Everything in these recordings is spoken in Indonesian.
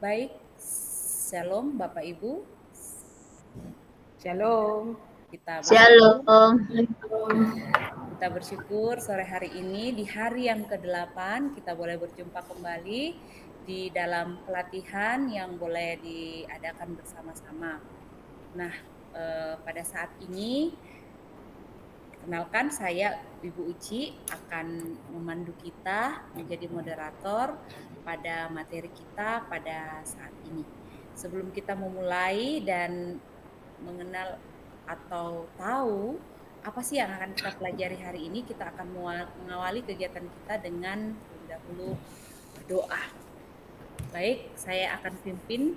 Baik, Shalom Bapak Ibu. Shalom. Kita bersyukur, Shalom. kita bersyukur sore hari ini di hari yang ke-8 kita boleh berjumpa kembali di dalam pelatihan yang boleh diadakan bersama-sama. Nah, pada saat ini kenalkan saya Ibu Uci akan memandu kita menjadi moderator pada materi kita pada saat ini. Sebelum kita memulai dan mengenal atau tahu apa sih yang akan kita pelajari hari ini, kita akan mengawali kegiatan kita dengan terlebih dahulu berdoa. Baik, saya akan pimpin.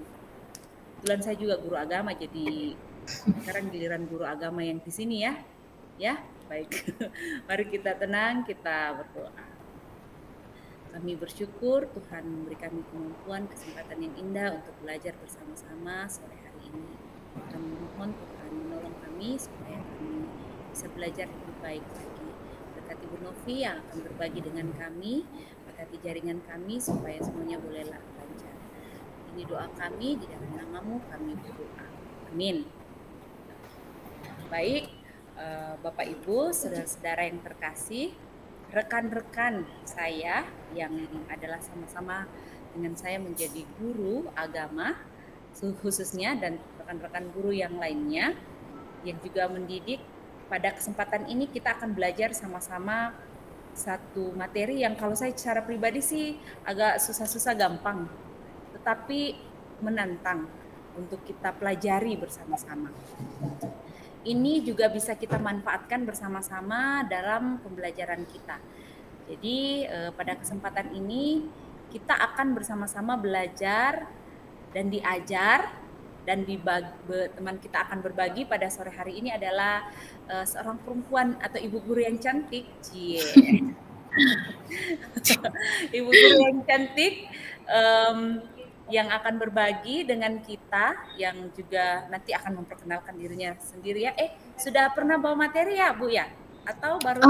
Kebetulan saya juga guru agama, jadi sekarang giliran guru agama yang di sini ya. Ya, baik. Mari kita tenang, kita berdoa. Kami bersyukur Tuhan memberi kami kemampuan, kesempatan yang indah untuk belajar bersama-sama sore hari ini. Kami mohon Tuhan menolong kami supaya kami bisa belajar lebih baik lagi. Berkati Bu Novi yang akan berbagi dengan kami, berkati jaringan kami supaya semuanya boleh lancar. Ini doa kami, di dalam nama-Mu kami berdoa. Amin. Baik, Bapak Ibu, saudara-saudara yang terkasih, rekan-rekan saya yang adalah sama-sama dengan saya menjadi guru agama khususnya, dan rekan-rekan guru yang lainnya yang juga mendidik. Pada kesempatan ini kita akan belajar sama-sama satu materi yang kalau saya secara pribadi sih agak susah-susah gampang, tetapi menantang untuk kita pelajari bersama-sama. Ini juga bisa kita manfaatkan bersama-sama dalam pembelajaran kita. Jadi pada kesempatan ini kita akan bersama-sama belajar dan diajar, dan teman kita akan berbagi pada sore hari ini adalah seorang perempuan atau ibu guru yang cantik. Ibu guru yang cantik yang akan berbagi dengan kita, yang juga nanti akan memperkenalkan dirinya sendiri ya. Sudah pernah bawa materi ya Bu ya? Atau baru?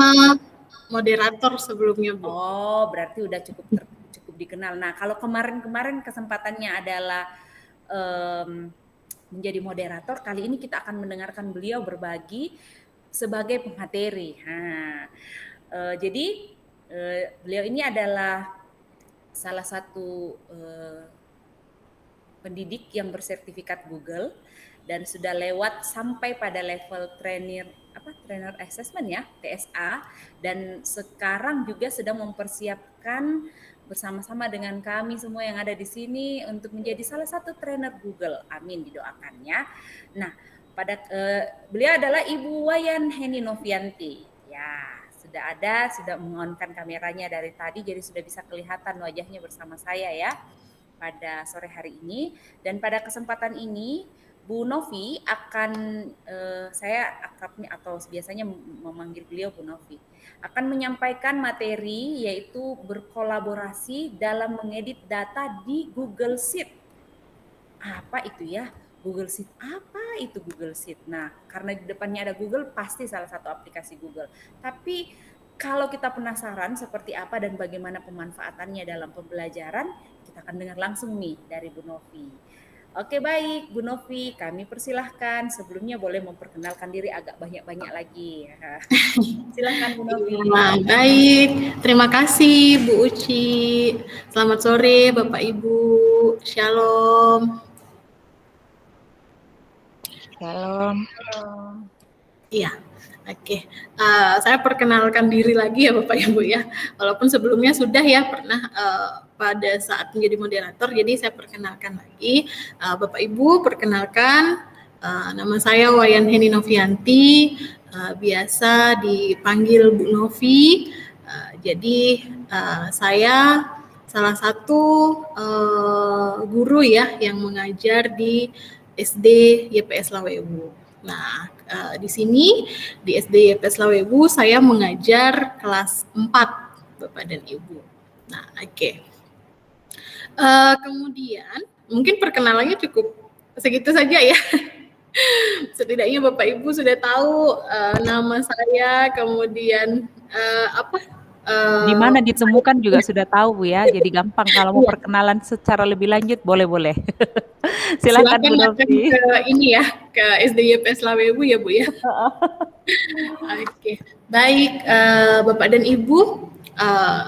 Moderator sebelumnya Bu. Oh, berarti udah cukup dikenal. Nah, kalau kemarin kesempatannya adalah menjadi moderator, kali ini kita akan mendengarkan beliau berbagi sebagai pemateri. Jadi beliau ini adalah salah satu pendidik yang bersertifikat Google dan sudah lewat sampai pada level trainer assessment ya, TSA, dan sekarang juga sedang mempersiapkan bersama-sama dengan kami semua yang ada di sini untuk menjadi salah satu trainer Google. Amin, didoakan ya. Nah, beliau adalah Ibu Wayan Heni Novianti. Ya, sudah mengonkan kameranya dari tadi, jadi sudah bisa kelihatan wajahnya bersama saya ya pada sore hari ini. Dan pada kesempatan ini Bu Novi akan, saya akrabnya atau biasanya memanggil beliau Bu Novi, akan menyampaikan materi yaitu berkolaborasi dalam mengedit data di Google Sheet. Apa itu ya? Google Sheet, apa itu Google Sheet? Nah, karena di depannya ada Google, pasti salah satu aplikasi Google. Tapi kalau kita penasaran seperti apa dan bagaimana pemanfaatannya dalam pembelajaran, kita akan dengar langsung nih dari Bu Novi. Oke, baik Bu Novi, kami persilahkan. Sebelumnya boleh memperkenalkan diri agak banyak-banyak lagi. Silahkan Bu Novi. Baik, terima kasih Bu Uci. Selamat sore Bapak Ibu. Shalom. Shalom. Iya, oke. Saya perkenalkan diri lagi ya Bapak Ibu ya. Walaupun sebelumnya sudah ya pernah pada saat menjadi moderator, jadi saya perkenalkan lagi. Bapak Ibu, perkenalkan nama saya Wayan Heni Novianti, biasa dipanggil Bu Novi. Jadi saya salah satu guru ya yang mengajar di SD YPS Lawewu. Nah, di sini di SD YPS Lawewu saya mengajar kelas 4 Bapak dan Ibu. Nah, oke. Kemudian mungkin perkenalannya cukup segitu saja ya. Setidaknya Bapak Ibu sudah tahu nama saya, kemudian Di mana ditemukan juga Saya sudah tahu Bu ya, jadi gampang kalau mau iya, perkenalan secara lebih lanjut boleh-boleh. Silakan silakan Bu akan Novi. ke ini ya, ke SDYP Slawewu ya Bu ya. Oke, baik Bapak dan Ibu,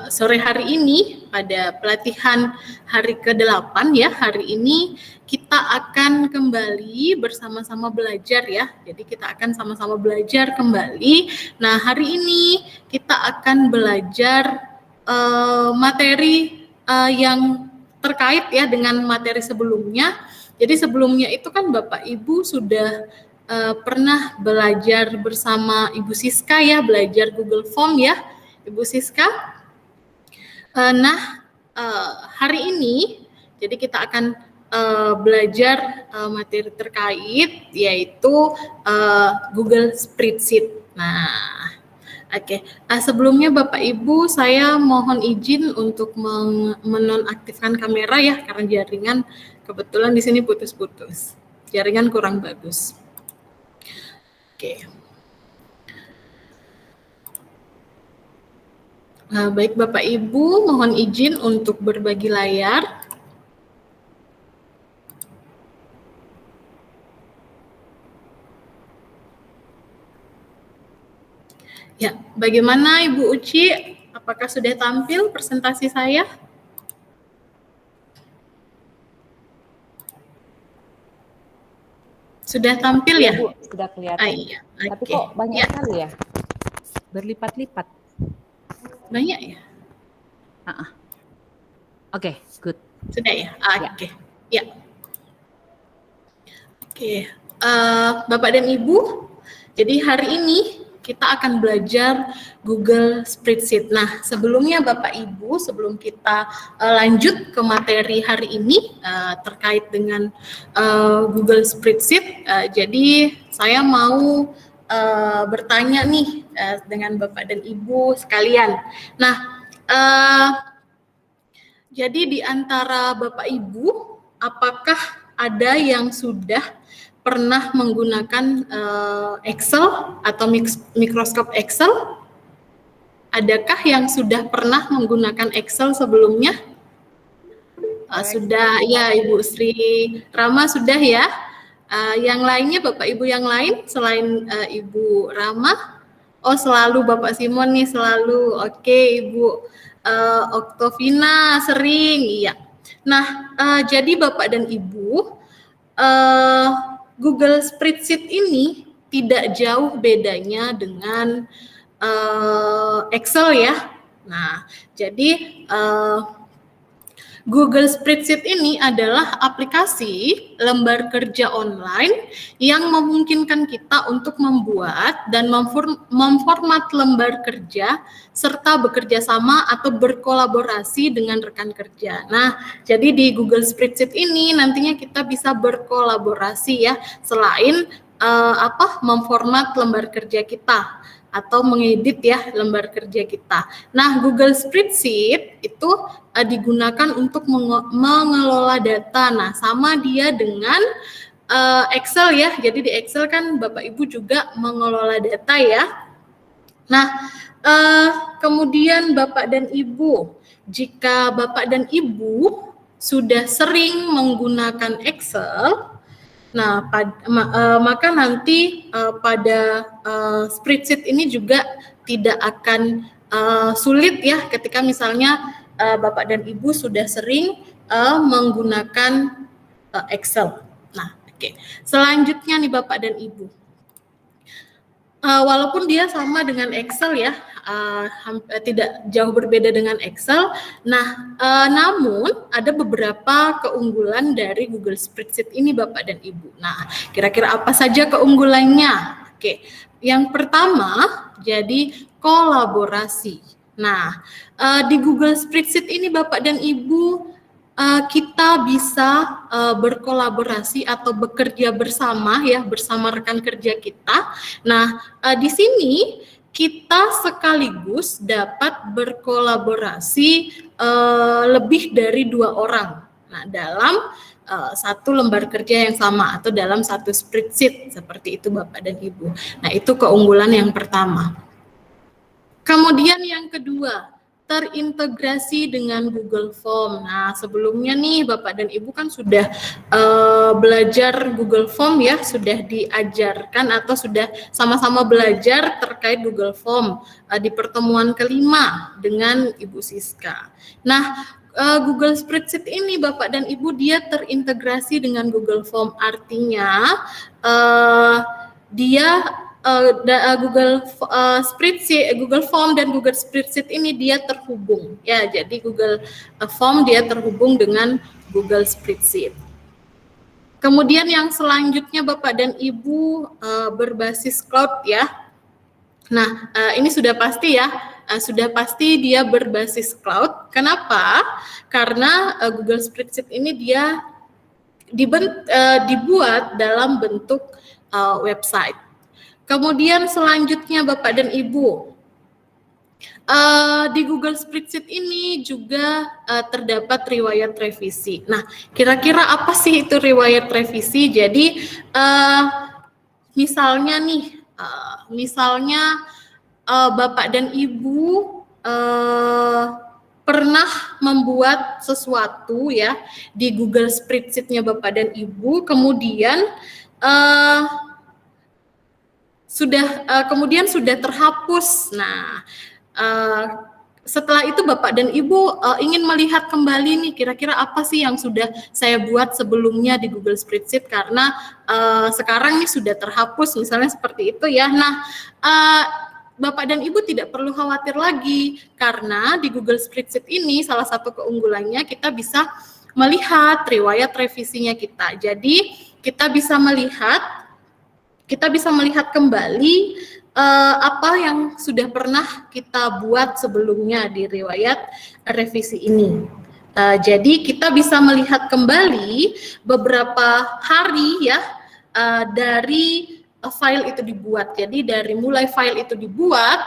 sore hari ini pada pelatihan hari ke-8 ya, hari ini kita akan kembali bersama-sama belajar ya. Jadi kita akan sama-sama belajar kembali. Nah, hari ini kita akan belajar materi yang terkait ya dengan materi sebelumnya. Jadi sebelumnya itu kan Bapak Ibu sudah pernah belajar bersama Ibu Siska ya, belajar Google Form ya, Ibu Siska. Nah, hari ini jadi kita akan belajar materi terkait yaitu Google Spreadsheet. Nah, oke. Sebelumnya Bapak Ibu, saya mohon izin untuk menonaktifkan kamera ya karena jaringan kebetulan di sini putus-putus. Jaringan kurang bagus. Oke. Baik Bapak Ibu, mohon izin untuk berbagi layar. Ya, bagaimana Ibu Uci? Apakah sudah tampil presentasi saya? Sudah tampil ya? Bu, sudah kelihatan. Iya. Tapi Oke. kok banyak Ya, sekali ya? Berlipat-lipat. banyak ya? Oke, good. Sudah ya? Ya. Oke. Ya. Oke. Bapak dan Ibu, jadi hari ini kita akan belajar Google Spreadsheet. Nah, sebelumnya Bapak Ibu, sebelum kita lanjut ke materi hari ini terkait dengan Google Spreadsheet, jadi saya mau bertanya nih dengan Bapak dan Ibu sekalian. Nah, jadi di antara Bapak Ibu, apakah ada yang sudah pernah menggunakan Excel atau Microsoft Excel? Adakah yang sudah pernah menggunakan Excel sebelumnya? Sudah ya, Ibu Sri Rama sudah ya. Yang lainnya Bapak Ibu yang lain selain Ibu Rama? Oh, selalu Bapak Simon nih selalu. Oke, Ibu Oktovina sering, iya. Nah, jadi Bapak dan Ibu, Google Spreadsheet ini tidak jauh bedanya dengan Excel ya. Nah, jadi Google Spreadsheet ini adalah aplikasi lembar kerja online yang memungkinkan kita untuk membuat dan memformat lembar kerja serta bekerja sama atau berkolaborasi dengan rekan kerja. Nah, jadi di Google Spreadsheet ini nantinya kita bisa berkolaborasi ya, selain memformat lembar kerja kita atau mengedit ya lembar kerja kita. Nah, Google Spreadsheet itu digunakan untuk mengelola data. Nah, sama dia dengan Excel ya. Jadi di Excel kan Bapak Ibu juga mengelola data ya. Nah, kemudian Bapak dan Ibu, jika Bapak dan Ibu sudah sering menggunakan Excel, nah, maka nanti pada spreadsheet ini juga tidak akan sulit ya ketika misalnya Bapak dan Ibu sudah sering menggunakan Excel. Nah, oke. Selanjutnya nih Bapak dan Ibu. Walaupun dia sama dengan Excel ya, tidak jauh berbeda dengan Excel. Nah, namun ada beberapa keunggulan dari Google Spreadsheet ini Bapak dan Ibu. Nah, kira-kira apa saja keunggulannya? Oke, yang pertama jadi kolaborasi. Nah, di Google Spreadsheet ini Bapak dan Ibu kita bisa berkolaborasi atau bekerja bersama ya bersama rekan kerja kita. Nah, di sini kita sekaligus dapat berkolaborasi lebih dari 2 orang. Nah, dalam satu lembar kerja yang sama atau dalam satu spreadsheet seperti itu Bapak dan Ibu. Nah, itu keunggulan yang pertama. Kemudian yang kedua, terintegrasi dengan Google Form. Nah, sebelumnya nih Bapak dan Ibu kan sudah belajar Google Form ya, sudah diajarkan atau sudah sama-sama belajar terkait Google Form di pertemuan kelima dengan Ibu Siska. Nah, Google Spreadsheet ini Bapak dan Ibu dia terintegrasi dengan Google Form, artinya dia Google Spreadsheet, Google Form dan Google Spreadsheet ini dia terhubung ya. Jadi Google Form dia terhubung dengan Google Spreadsheet. Kemudian yang selanjutnya Bapak dan Ibu berbasis cloud ya. Nah, ini sudah pasti ya. Sudah pasti dia berbasis cloud. Kenapa? Karena Google Spreadsheet ini dia dibuat dalam bentuk website. Kemudian selanjutnya Bapak dan Ibu, di Google Spreadsheet ini juga terdapat riwayat revisi. Nah, kira-kira apa sih itu riwayat revisi? Jadi, misalnya nih, Bapak dan Ibu pernah membuat sesuatu ya di Google Spreadsheet-nya Bapak dan Ibu, kemudian sudah terhapus. Nah, setelah itu Bapak dan Ibu ingin melihat kembali nih kira-kira apa sih yang sudah saya buat sebelumnya di Google Spreadsheet karena sekarang nih sudah terhapus misalnya seperti itu ya. Nah, Bapak dan Ibu tidak perlu khawatir lagi karena di Google Spreadsheet ini salah satu keunggulannya kita bisa melihat riwayat revisinya kita. Jadi kita bisa melihat kembali apa yang sudah pernah kita buat sebelumnya di riwayat revisi ini. Jadi kita bisa melihat kembali beberapa hari ya dari file itu dibuat. Jadi dari mulai file itu dibuat,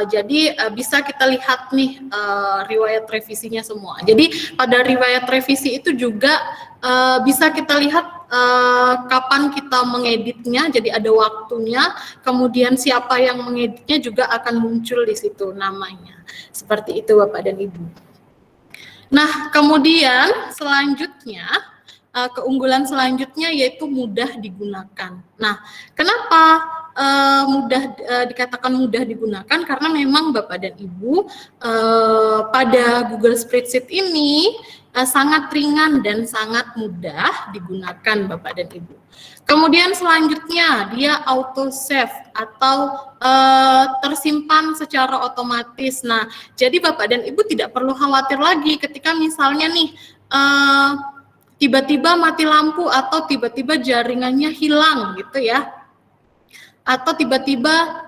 jadi bisa kita lihat nih riwayat revisinya semua. Jadi pada riwayat revisi itu juga bisa kita lihat kapan kita mengeditnya, jadi ada waktunya, kemudian siapa yang mengeditnya juga akan muncul di situ namanya. Seperti itu Bapak dan Ibu. Nah, kemudian selanjutnya, keunggulan selanjutnya yaitu mudah digunakan. Nah, kenapa dikatakan mudah digunakan? Karena memang Bapak dan Ibu pada Google Spreadsheet ini sangat ringan dan sangat mudah digunakan Bapak dan Ibu. Kemudian selanjutnya dia auto save atau tersimpan secara otomatis. Nah, jadi Bapak dan Ibu tidak perlu khawatir lagi ketika misalnya nih tiba-tiba mati lampu atau tiba-tiba jaringannya hilang gitu ya, atau tiba-tiba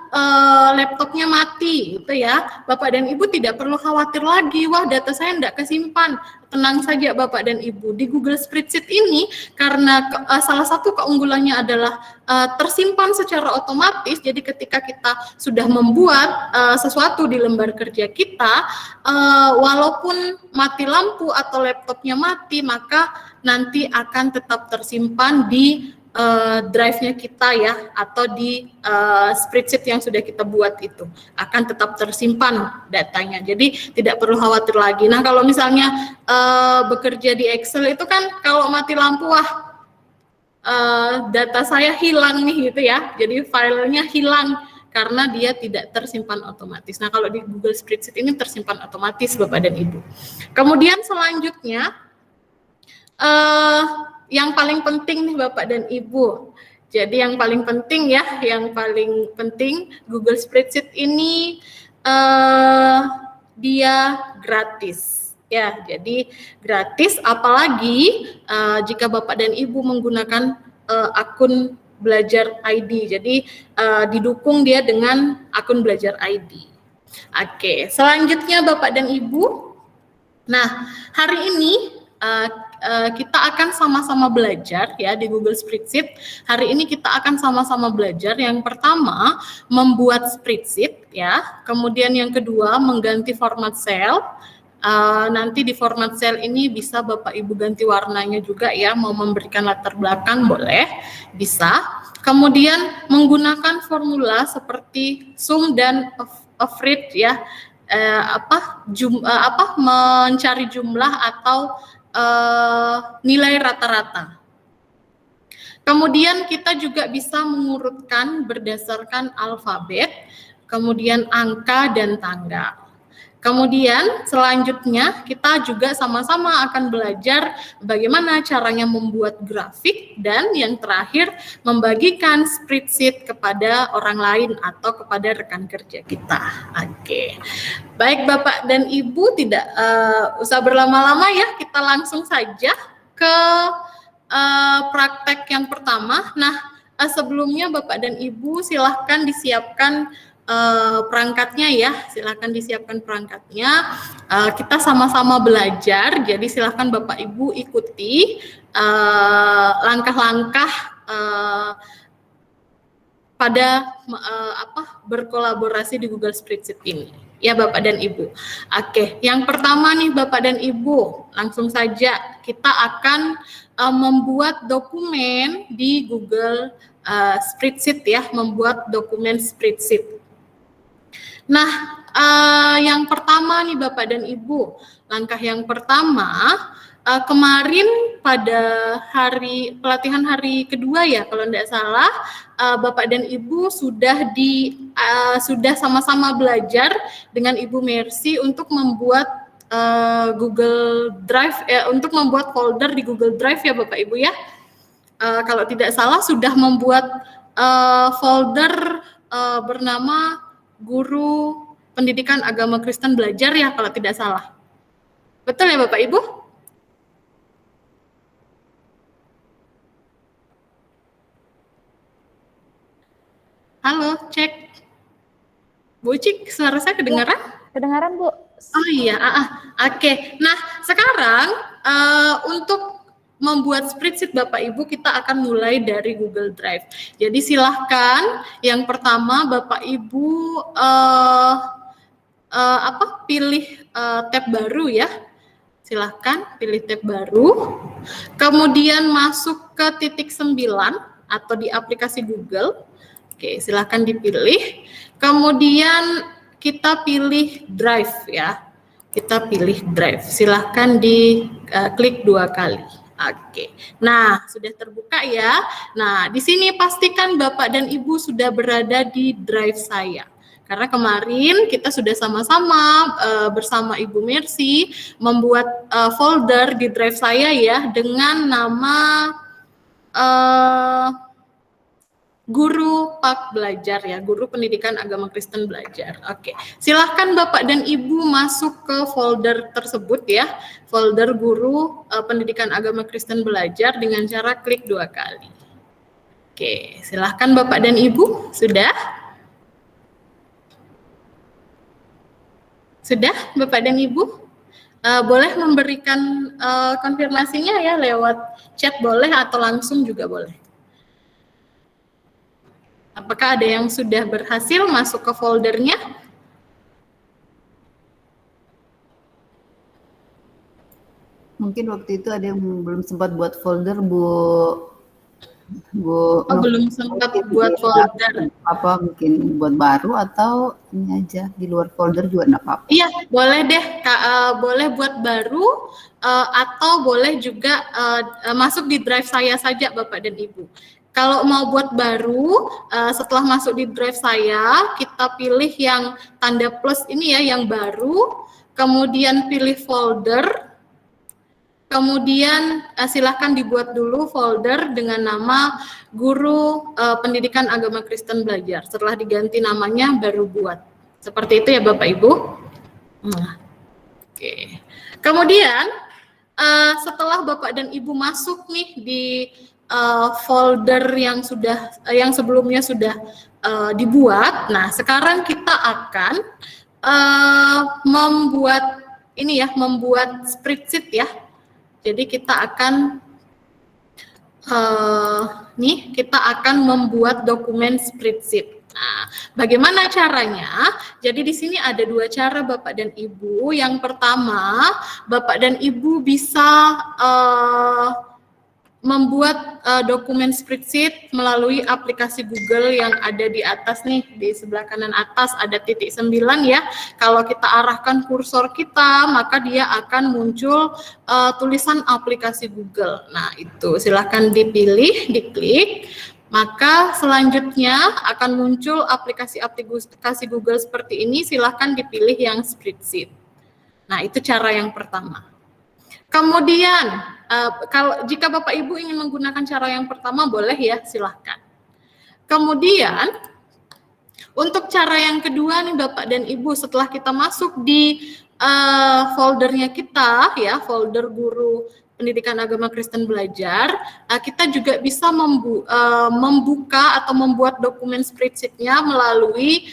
laptopnya mati gitu ya, Bapak dan Ibu tidak perlu khawatir lagi, wah data saya tidak kesimpan. Tenang saja Bapak dan Ibu, di Google Spreadsheet ini karena salah satu keunggulannya adalah tersimpan secara otomatis. Jadi ketika kita sudah membuat sesuatu di lembar kerja kita, walaupun mati lampu atau laptopnya mati, maka nanti akan tetap tersimpan di drive-nya kita ya, atau di spreadsheet yang sudah kita buat itu akan tetap tersimpan datanya. Jadi tidak perlu khawatir lagi. Nah, kalau misalnya bekerja di Excel itu kan kalau mati lampu, wah data saya hilang nih gitu ya. Jadi filenya hilang karena dia tidak tersimpan otomatis. Nah, kalau di Google Spreadsheet ini tersimpan otomatis Bapak dan Ibu. Kemudian selanjutnya yang paling penting nih Bapak dan Ibu. Jadi yang paling penting Google Spreadsheet ini dia gratis. Ya, jadi gratis, apalagi jika Bapak dan Ibu menggunakan akun Belajar ID. Jadi didukung dia dengan akun Belajar ID. Oke, selanjutnya Bapak dan Ibu. Nah, hari ini kita akan sama-sama belajar ya di Google Spreadsheet. Hari ini kita akan sama-sama belajar. Yang pertama, membuat spreadsheet ya. Kemudian yang kedua, mengganti format cell. Nanti di format cell ini bisa Bapak Ibu ganti warnanya juga ya. Mau memberikan latar belakang boleh, bisa. Kemudian menggunakan formula seperti sum dan of rate ya, mencari jumlah atau nilai rata-rata. Kemudian kita juga bisa mengurutkan berdasarkan alfabet, kemudian angka dan tanggal. Kemudian selanjutnya kita juga sama-sama akan belajar bagaimana caranya membuat grafik dan yang terakhir membagikan spreadsheet kepada orang lain atau kepada rekan kerja kita. Oke. Baik Bapak dan Ibu, tidak usah berlama-lama ya, kita langsung saja ke praktek yang pertama. Nah, sebelumnya Bapak dan Ibu silahkan disiapkan perangkatnya ya, silahkan disiapkan perangkatnya. Kita sama-sama belajar, jadi silahkan Bapak Ibu ikuti langkah-langkah pada berkolaborasi di Google Spreadsheet ini. Ya Bapak dan Ibu. Oke, yang pertama nih Bapak dan Ibu, langsung saja kita akan membuat dokumen di Google Spreadsheet ya, membuat dokumen spreadsheet. Nah, yang pertama nih Bapak dan Ibu, langkah yang pertama, kemarin pada pelatihan hari kedua ya, kalau tidak salah, Bapak dan Ibu sudah sama-sama belajar dengan Ibu Mercy untuk membuat Google Drive, untuk membuat folder di Google Drive ya Bapak Ibu ya. Kalau tidak salah sudah membuat folder bernama Guru Pendidikan Agama Kristen Belajar ya, kalau tidak salah. Betul ya Bapak Ibu? Halo, cek. Bu Cik, suara saya kedengaran? Kedengaran, Bu. Oh iya, oke. Nah, sekarang untuk membuat spreadsheet Bapak Ibu, kita akan mulai dari Google Drive. Jadi silahkan yang pertama Bapak Ibu pilih tab baru ya. Silahkan pilih tab baru. Kemudian masuk ke titik 9 atau di aplikasi Google. Oke, silahkan dipilih. Kemudian kita pilih Drive ya. Kita pilih Drive. Silahkan diklik 2 kali. Oke, nah sudah terbuka ya. Nah di sini pastikan Bapak dan Ibu sudah berada di drive saya. Karena kemarin kita sudah sama-sama bersama Ibu Mercy membuat folder di drive saya ya dengan nama Guru PAK Belajar ya, Guru Pendidikan Agama Kristen Belajar. Oke, silahkan Bapak dan Ibu masuk ke folder tersebut ya, folder Guru Pendidikan Agama Kristen Belajar dengan cara klik 2 kali. Oke, silahkan Bapak dan Ibu, sudah? Sudah Bapak dan Ibu? Boleh memberikan konfirmasinya ya lewat chat boleh atau langsung juga boleh. Apakah ada yang sudah berhasil masuk ke foldernya? Mungkin waktu itu ada yang belum sempat buat folder, Bu. Belum sempat buat folder. Apa mungkin buat baru atau ini aja di luar folder juga enggak apa-apa? Iya, boleh deh. Boleh buat baru atau boleh juga masuk di drive saya saja Bapak dan Ibu. Kalau mau buat baru, setelah masuk di drive saya, kita pilih yang tanda plus ini ya, yang baru, kemudian pilih folder, kemudian silahkan dibuat dulu folder dengan nama Guru Pendidikan Agama Kristen Belajar. Setelah diganti namanya, baru buat. Seperti itu ya Bapak Ibu. Oke. Kemudian, setelah Bapak dan Ibu masuk nih di folder yang sebelumnya sudah dibuat. Nah, sekarang kita akan membuat spreadsheet ya. Jadi kita akan membuat dokumen spreadsheet. Nah, bagaimana caranya? Jadi di sini ada 2 cara Bapak dan Ibu. Yang pertama, Bapak dan Ibu bisa membuat dokumen spreadsheet melalui aplikasi Google yang ada di atas nih, di sebelah kanan atas ada titik 9 ya. Kalau kita arahkan kursor kita, maka dia akan muncul tulisan aplikasi Google. Nah, itu silahkan dipilih, diklik. Maka selanjutnya akan muncul aplikasi Google seperti ini, silahkan dipilih yang spreadsheet. Nah, itu cara yang pertama. Kemudian, jika Bapak Ibu ingin menggunakan cara yang pertama, boleh ya, silahkan. Kemudian, untuk cara yang kedua nih Bapak dan Ibu, setelah kita masuk di foldernya kita, ya, folder guru pendidikan agama Kristen belajar, kita juga bisa membuka atau membuat dokumen spreadsheet-nya melalui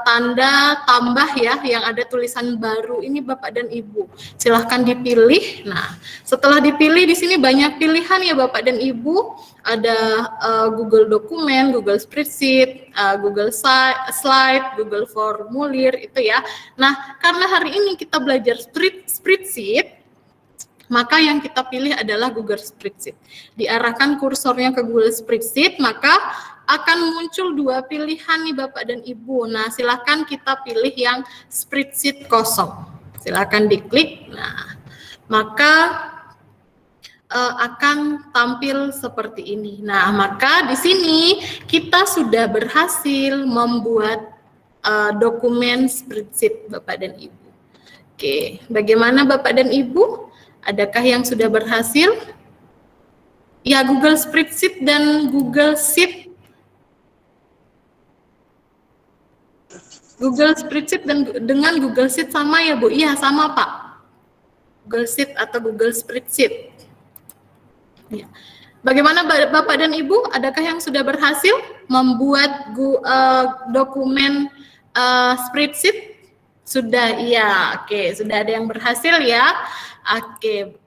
tanda tambah ya, yang ada tulisan baru ini Bapak dan Ibu. Silahkan dipilih. Nah, setelah dipilih di sini banyak pilihan ya Bapak dan Ibu. Ada Google Dokumen, Google Spreadsheet, Google Slide, Google Formulir itu ya. Nah, karena hari ini kita belajar spreadsheet, maka yang kita pilih adalah Google Spreadsheet. Diarahkan kursornya ke Google Spreadsheet, maka akan muncul dua pilihan nih Bapak dan Ibu. Nah, silakan kita pilih yang spreadsheet kosong. Silakan diklik. Nah, maka akan tampil seperti ini. Nah, maka di sini kita sudah berhasil membuat dokumen spreadsheet Bapak dan Ibu. Oke, bagaimana Bapak dan Ibu? Adakah yang sudah berhasil? Ya, Google Spreadsheet dan Google Sheet. Google Spreadsheet dengan Google Sheet sama ya Bu? Iya, sama Pak. Google Sheet atau Google Spreadsheet. Ya. Bagaimana Bapak dan Ibu? Adakah yang sudah berhasil membuat dokumen spreadsheet? Sudah, iya. Oke, sudah ada yang berhasil ya. Oke,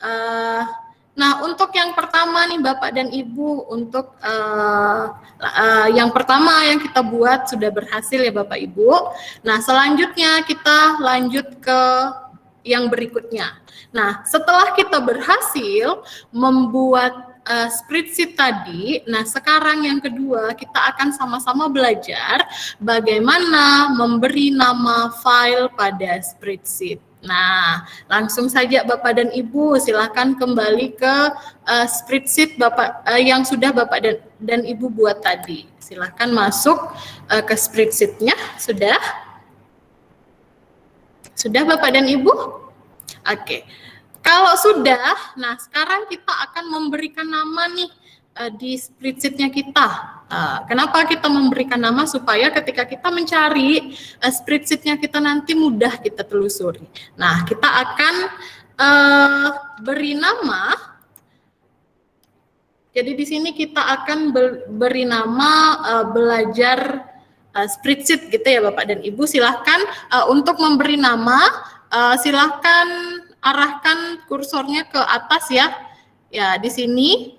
nah untuk yang pertama nih Bapak dan Ibu, untuk yang pertama yang kita buat sudah berhasil ya Bapak Ibu. Nah, selanjutnya kita lanjut ke yang berikutnya. Nah, setelah kita berhasil membuat spreadsheet tadi, nah sekarang yang kedua kita akan sama-sama belajar bagaimana memberi nama file pada spreadsheet. Nah, langsung saja Bapak dan Ibu silakan kembali ke spreadsheet Bapak yang sudah Bapak dan Ibu buat tadi. Silakan masuk ke spreadsheet-nya. Sudah? Sudah Bapak dan Ibu? Oke. Kalau sudah, nah sekarang kita akan memberikan nama nih di spreadsheet-nya kita. Kenapa kita memberikan nama? Supaya ketika kita mencari spreadsheet-nya kita nanti mudah kita telusuri. Nah, kita akan beri nama. Jadi di sini kita akan beri nama belajar spreadsheet gitu ya Bapak dan Ibu. Silahkan untuk memberi nama, silahkan arahkan kursornya ke atas ya. Ya, di sini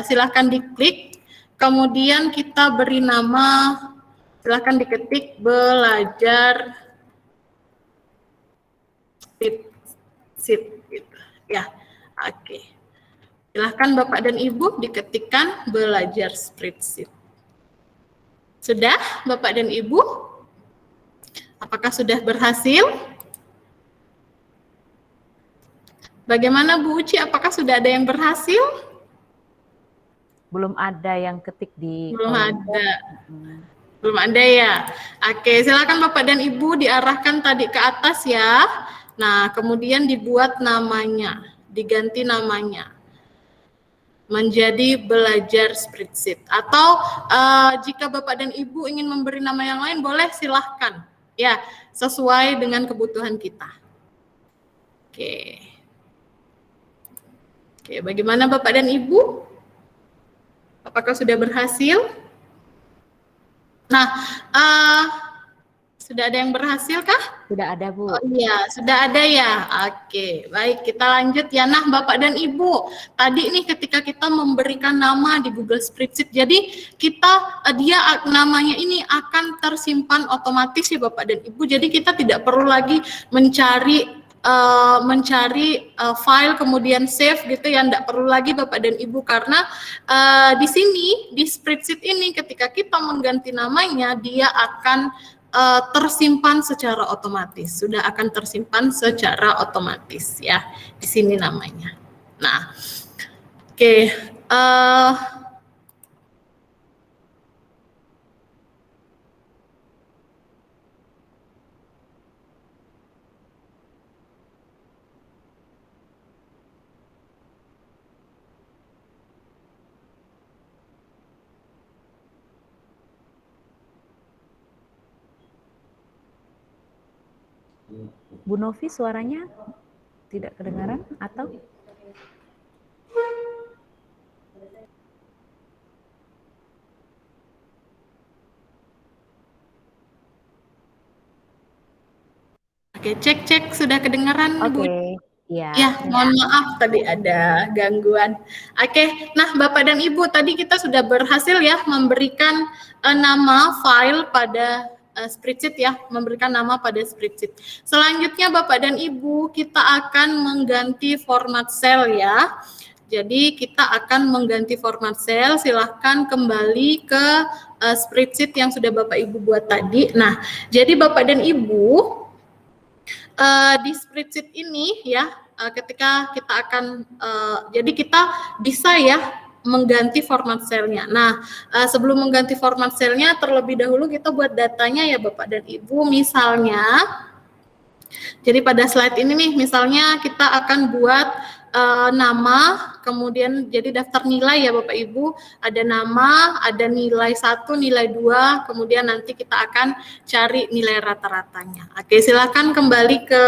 silahkan diklik. Kemudian kita beri nama, silahkan diketik belajar spreadsheet gitu. Ya, oke. Silahkan Bapak dan Ibu diketikkan belajar spreadsheet. Sudah Bapak dan Ibu? Apakah sudah berhasil? Bagaimana Bu Uci, apakah sudah ada yang berhasil? Belum ada yang ketik di... Belum ada. Belum ada ya. Oke, silakan Bapak dan Ibu diarahkan tadi ke atas ya. Nah, kemudian dibuat namanya, diganti namanya menjadi belajar spreadsheet. Atau jika Bapak dan Ibu ingin memberi nama yang lain, boleh silahkan. Ya, sesuai dengan kebutuhan kita. Oke. Oke, bagaimana Bapak dan Ibu? Apakah sudah berhasil? Nah, sudah ada yang berhasil kah? Sudah ada Bu. Oh iya, sudah ada ya. Oke, baik kita lanjut ya. Nah, Bapak dan Ibu, tadi nih ketika kita memberikan nama di Google Spreadsheet, jadi dia namanya ini akan tersimpan otomatis ya Bapak dan Ibu. Jadi kita tidak perlu lagi mencari mencari file kemudian save gitu ya, nggak perlu lagi Bapak dan Ibu, karena di sini di spreadsheet ini ketika kita mengganti namanya dia akan tersimpan secara otomatis, sudah akan tersimpan secara otomatis ya di sini namanya. Nah, oke. Bu Novi suaranya tidak kedengaran atau? Oke, cek sudah kedengaran Bu? Oke, ya. Ya, mohon maaf tadi ada gangguan. Oke, nah Bapak dan Ibu tadi kita sudah berhasil ya memberikan nama file pada spreadsheet ya, memberikan nama pada spreadsheet. Selanjutnya Bapak dan Ibu kita akan mengganti format cell ya. Jadi kita akan mengganti format cell, silahkan kembali ke spreadsheet yang sudah Bapak Ibu buat tadi. Nah, jadi Bapak dan Ibu di spreadsheet ini ya, ketika kita akan jadi kita bisa ya mengganti format selnya. Nah, sebelum mengganti format selnya terlebih dahulu kita buat datanya ya Bapak dan Ibu. Misalnya, jadi pada slide ini nih, misalnya kita akan buat nama, kemudian jadi daftar nilai ya Bapak Ibu, ada nama, ada nilai 1, nilai 2, kemudian nanti kita akan cari nilai rata-ratanya. Oke, silakan kembali ke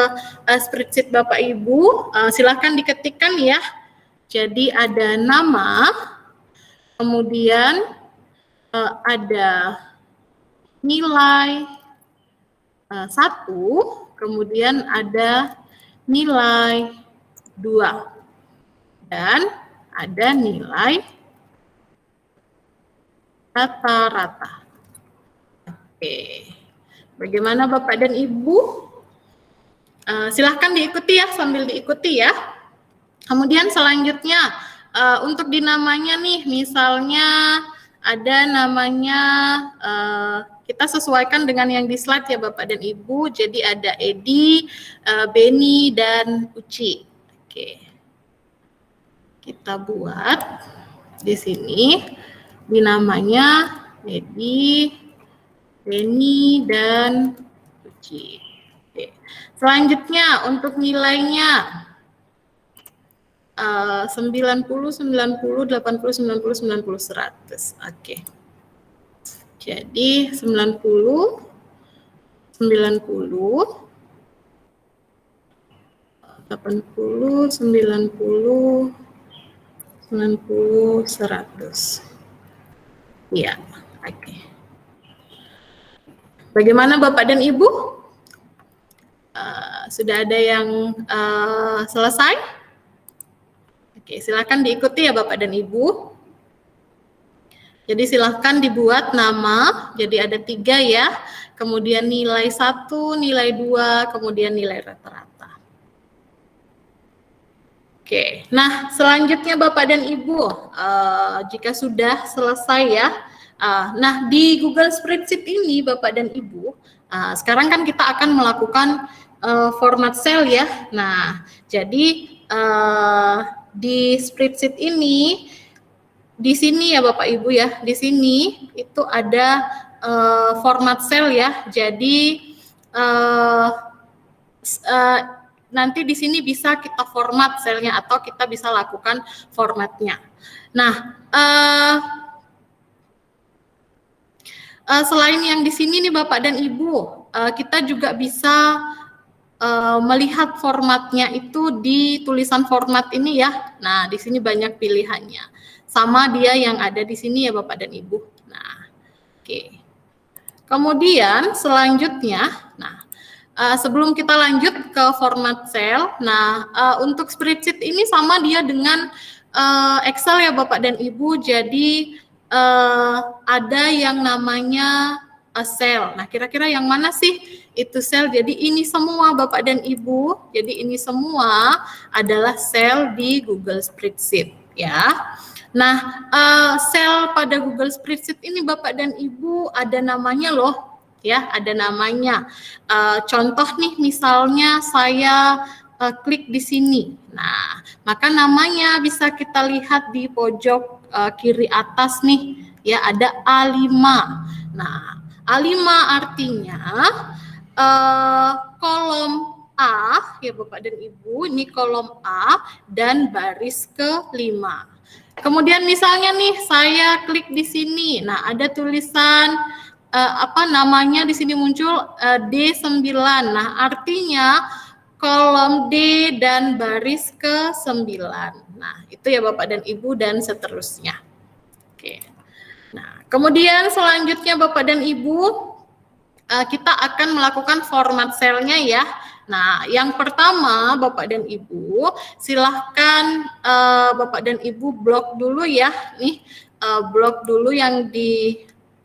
spreadsheet Bapak Ibu, silakan diketikkan ya. Jadi ada nama, kemudian ada nilai 1, kemudian ada nilai 2. Dan ada nilai rata-rata. Oke, bagaimana Bapak dan Ibu? Silahkan diikuti ya, sambil diikuti ya. Kemudian selanjutnya untuk di namanya nih, misalnya ada namanya, kita sesuaikan dengan yang di slide ya Bapak dan Ibu. Jadi ada Edi, Beni, dan Uci. Oke. Kita buat di sini di namanya Edi, Beni, dan Uci. Oke. Selanjutnya untuk nilainya 90, 90, 80, 90, 90, 100. Oke. Jadi 90, 90, 80, 90, 90, 100. Iya, oke. Bagaimana Bapak dan Ibu? Sudah ada yang selesai? Oke, silakan diikuti ya Bapak dan Ibu. Jadi silakan dibuat nama, jadi ada 3 ya, kemudian nilai 1, nilai 2, kemudian nilai rata-rata. Oke, nah selanjutnya Bapak dan Ibu, jika sudah selesai ya, nah di Google Spreadsheet ini Bapak dan Ibu, sekarang kan kita akan melakukan format cell ya. Nah, jadi di spreadsheet ini, di sini ya Bapak Ibu ya, di sini itu ada format cell ya. Jadi nanti di sini bisa kita format selnya atau kita bisa lakukan formatnya. Nah, selain yang di sini nih Bapak dan Ibu, kita juga bisa melihat formatnya itu di tulisan format ini ya. Nah, di sini banyak pilihannya. Sama dia yang ada di sini ya Bapak dan Ibu. Nah, oke. Kemudian selanjutnya, nah sebelum kita lanjut ke format cell, nah untuk spreadsheet ini sama dia dengan Excel ya Bapak dan Ibu. Jadi ada yang namanya sel. Nah, kira-kira yang mana sih itu sel? Jadi ini semua Bapak dan Ibu, jadi ini semua adalah sel di Google Spreadsheet ya. Nah, sel pada Google Spreadsheet ini Bapak dan Ibu ada namanya loh, ya, ada namanya. Contoh nih, misalnya saya klik di sini. Nah, maka namanya bisa kita lihat di pojok kiri atas nih, ya, ada A5. Nah, A5 artinya kolom A, ya Bapak dan Ibu, ini kolom A dan baris ke-5. Kemudian misalnya nih saya klik di sini. Nah, ada tulisan apa namanya di sini muncul D9. Nah, artinya kolom D dan baris ke-9. Nah, itu ya Bapak dan Ibu dan seterusnya. Oke. Nah, kemudian selanjutnya Bapak dan Ibu kita akan melakukan format selnya ya. Nah, yang pertama Bapak dan Ibu, silahkan Bapak dan Ibu blok dulu ya, nih blok dulu yang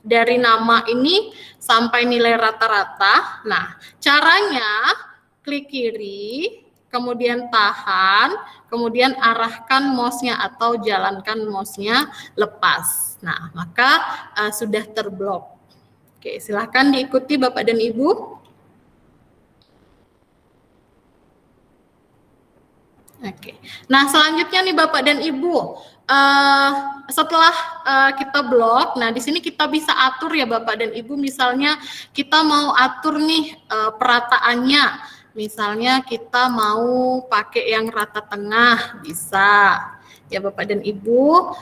dari nama ini sampai nilai rata-rata. Nah, caranya klik kiri, kemudian tahan, kemudian arahkan mouse-nya atau jalankan mouse-nya lepas. Nah, maka sudah terblok. Oke, silahkan diikuti Bapak dan Ibu. Oke, nah selanjutnya nih Bapak dan Ibu, setelah kita blok, nah di sini kita bisa atur ya Bapak dan Ibu, misalnya kita mau atur nih perataannya, misalnya kita mau pakai yang rata tengah, bisa ya Bapak dan Ibu.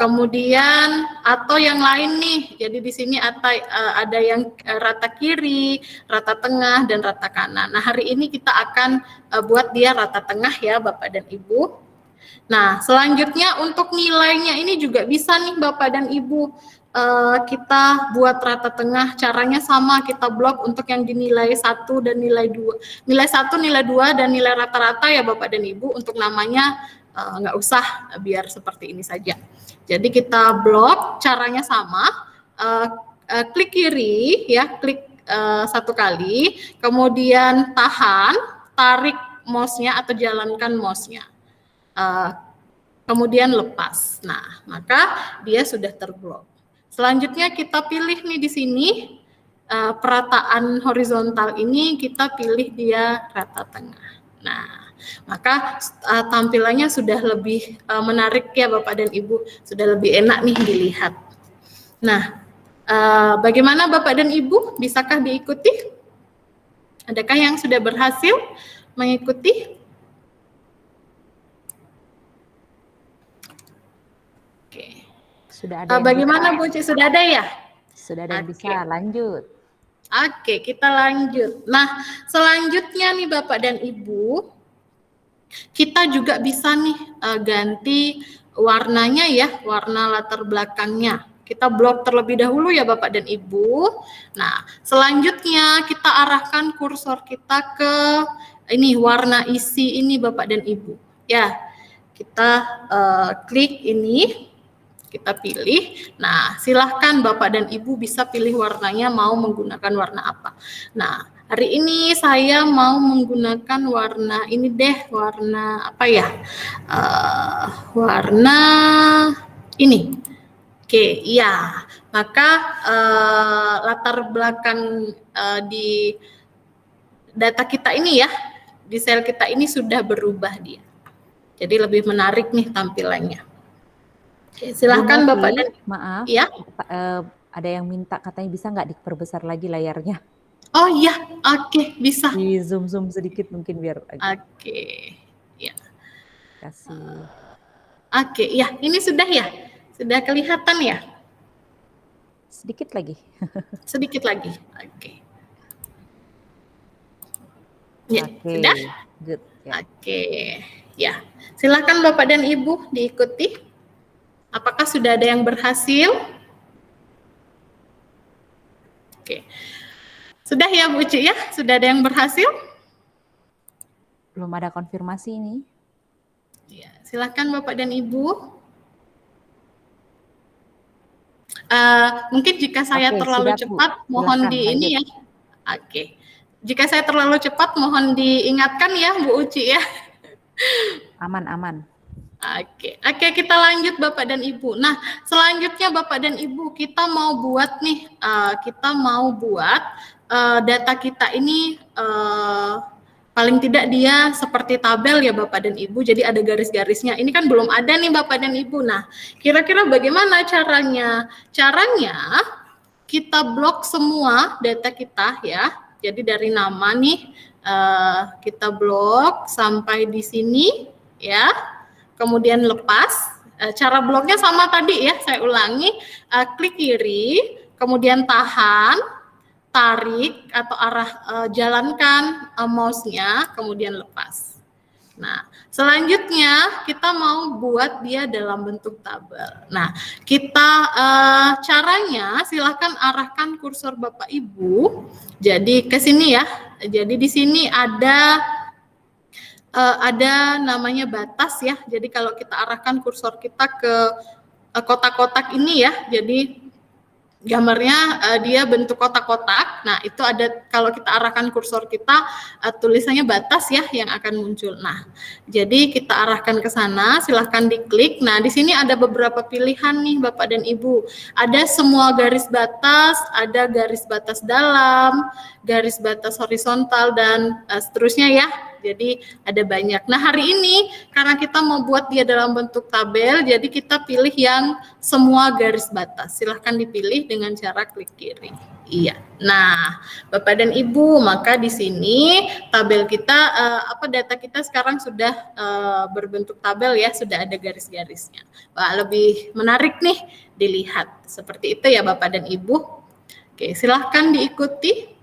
Kemudian atau yang lain nih, jadi di sini ada yang rata kiri, rata tengah, dan rata kanan. Nah, hari ini kita akan buat dia rata tengah ya Bapak dan Ibu. Nah, selanjutnya untuk nilainya ini juga bisa nih Bapak dan Ibu, kita buat rata tengah. Caranya sama, kita blok untuk yang dinilai 1 dan nilai 2. Nilai 1, nilai 2, dan nilai rata-rata ya Bapak dan Ibu. Untuk namanya nggak usah, biar seperti ini saja. Jadi kita blok, caranya sama, klik kiri ya, klik 1 kali, kemudian tahan, tarik mouse-nya atau jalankan mouse-nya, kemudian lepas. Nah, maka dia sudah terblok. Selanjutnya kita pilih nih di sini perataan horizontal ini, kita pilih dia rata tengah. Nah, maka tampilannya sudah lebih menarik ya Bapak dan Ibu, sudah lebih enak nih dilihat. Nah, bagaimana Bapak dan Ibu, bisakah diikuti? Adakah yang sudah berhasil mengikuti? Oke. Sudah ada. Bagaimana Bu Ci, sudah ada ya? Sudah ada yang bisa, lanjut. Oke, kita lanjut. Nah, selanjutnya nih Bapak dan Ibu, kita juga bisa nih ganti warnanya ya, warna latar belakangnya. Kita blok terlebih dahulu ya Bapak dan Ibu. Nah, selanjutnya kita arahkan kursor kita ke ini warna isi ini Bapak dan Ibu. Ya, kita klik ini, kita pilih. Nah, silahkan Bapak dan Ibu bisa pilih warnanya mau menggunakan warna apa. Nah, hari ini saya mau menggunakan warna ini deh, warna apa ya? Warna ini. Oke, iya. Maka latar belakang di data kita ini ya, di sel kita ini sudah berubah dia. Jadi lebih menarik nih tampilannya. Oke, silahkan Bapak dan maaf, ya. Ada yang minta katanya bisa nggak diperbesar lagi layarnya? Oh iya, oke, bisa. Di zoom sedikit mungkin biar. Oke, ya. Kasih. Oke, ya, ini sudah ya, sudah kelihatan ya. Sedikit lagi. Sedikit lagi, oke. Ya, sudah. Good. Ya. Oke, ya. Silakan Bapak dan Ibu diikuti. Apakah sudah ada yang berhasil? Oke. Sudah ya Bu Ci ya? Sudah ada yang berhasil? Belum ada konfirmasi ini. Ya, silakan Bapak dan Ibu. Mungkin jika saya Oke, terlalu siap, Bu. cepat, mohon Silakan di ini lanjut. ya. Oke. Jika saya terlalu cepat, mohon diingatkan ya, Bu Uci ya. Aman, aman. Oke, kita lanjut Bapak dan Ibu. Nah, selanjutnya Bapak dan Ibu, kita mau buat nih, data kita ini paling tidak dia seperti tabel ya Bapak dan Ibu, jadi ada garis-garisnya. Ini kan belum ada nih Bapak dan Ibu. Nah, kira-kira bagaimana caranya? Caranya kita blok semua data kita ya. Jadi dari nama nih kita blok sampai di sini ya. Kemudian lepas. Cara bloknya sama tadi ya, saya ulangi. Klik kiri, kemudian tahan, tarik atau jalankan mouse-nya, kemudian lepas. Nah, selanjutnya kita mau buat dia dalam bentuk tabel. Nah, caranya silahkan arahkan kursor Bapak Ibu. Jadi ke sini ya. Jadi di sini ada namanya batas ya. Jadi kalau kita arahkan kursor kita ke kotak-kotak ini ya. Jadi gambarnya dia bentuk kotak-kotak. Nah, itu ada kalau kita arahkan kursor kita tulisannya batas ya yang akan muncul. Nah, jadi kita arahkan ke sana, silahkan diklik. Nah, di sini ada beberapa pilihan nih Bapak dan Ibu. Ada semua garis batas, ada garis batas dalam, garis batas horizontal dan seterusnya ya. Jadi ada banyak. Nah, hari ini karena kita mau buat dia dalam bentuk tabel, jadi kita pilih yang semua garis batas. Silahkan dipilih dengan cara klik kiri. Iya. Nah, Bapak dan Ibu, maka di sini tabel kita, data kita sekarang sudah berbentuk tabel ya, sudah ada garis-garisnya. Wah, lebih menarik nih dilihat. Seperti itu ya Bapak dan Ibu. Oke, silahkan diikuti.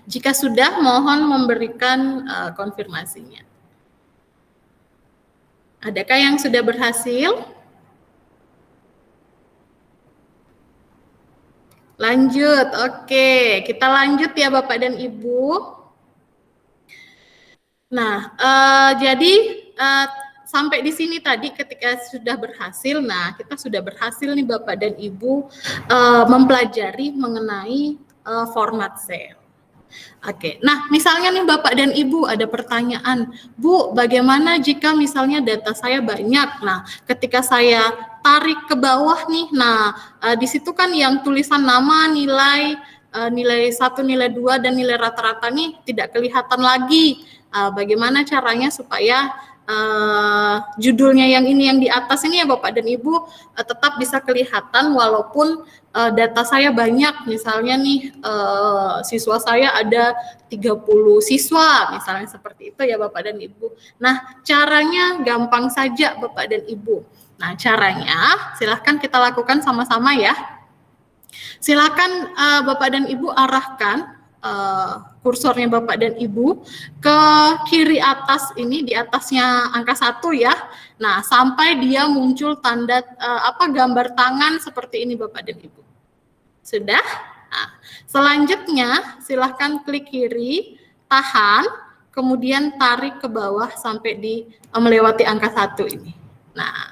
Jika sudah, mohon memberikan konfirmasinya. Adakah yang sudah berhasil? Lanjut, oke. Kita lanjut ya Bapak dan Ibu. Nah, jadi sampai di sini tadi ketika sudah berhasil, nah kita sudah berhasil nih Bapak dan Ibu mempelajari mengenai format sel. Oke, nah misalnya nih Bapak dan Ibu ada pertanyaan, Bu, bagaimana jika misalnya data saya banyak? Nah, ketika saya tarik ke bawah nih, nah di situ kan yang tulisan nama, nilai 1, nilai 2, dan nilai rata-rata nih tidak kelihatan lagi. Bagaimana caranya supaya judulnya yang ini yang di atas ini ya Bapak dan Ibu tetap bisa kelihatan walaupun data saya banyak, misalnya nih siswa saya ada 30 siswa misalnya, seperti itu ya Bapak dan Ibu. Nah, caranya gampang saja Bapak dan Ibu. Nah, caranya silahkan kita lakukan sama-sama ya. Silakan Bapak dan Ibu arahkan kursornya Bapak dan Ibu ke kiri atas ini, di atasnya angka 1 ya. Nah, sampai dia muncul tanda gambar tangan seperti ini Bapak dan Ibu. Sudah? Nah, selanjutnya silahkan klik kiri, tahan, kemudian tarik ke bawah sampai melewati angka 1 ini. Nah,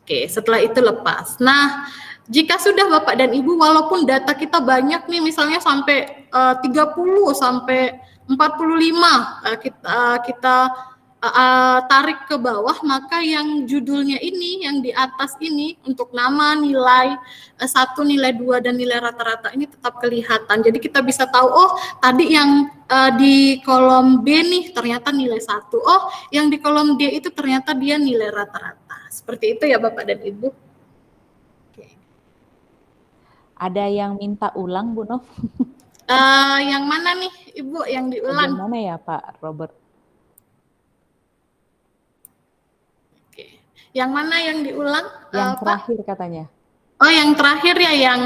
oke, setelah itu lepas. Nah, jika sudah Bapak dan Ibu, walaupun data kita banyak nih, misalnya sampai 30 sampai 45, kita tarik ke bawah, maka yang judulnya ini, yang di atas ini, untuk nama, nilai 1, nilai 2, dan nilai rata-rata ini tetap kelihatan. Jadi kita bisa tahu, oh tadi yang di kolom B nih ternyata nilai 1, oh yang di kolom D itu ternyata dia nilai rata-rata. Seperti itu ya Bapak dan Ibu. Ada yang minta ulang, Bu Nov? Yang mana nih, Ibu, yang diulang? Yang mana ya, Pak Robert? Oke. Yang mana yang diulang? Yang terakhir katanya. Oh, yang terakhir ya, yang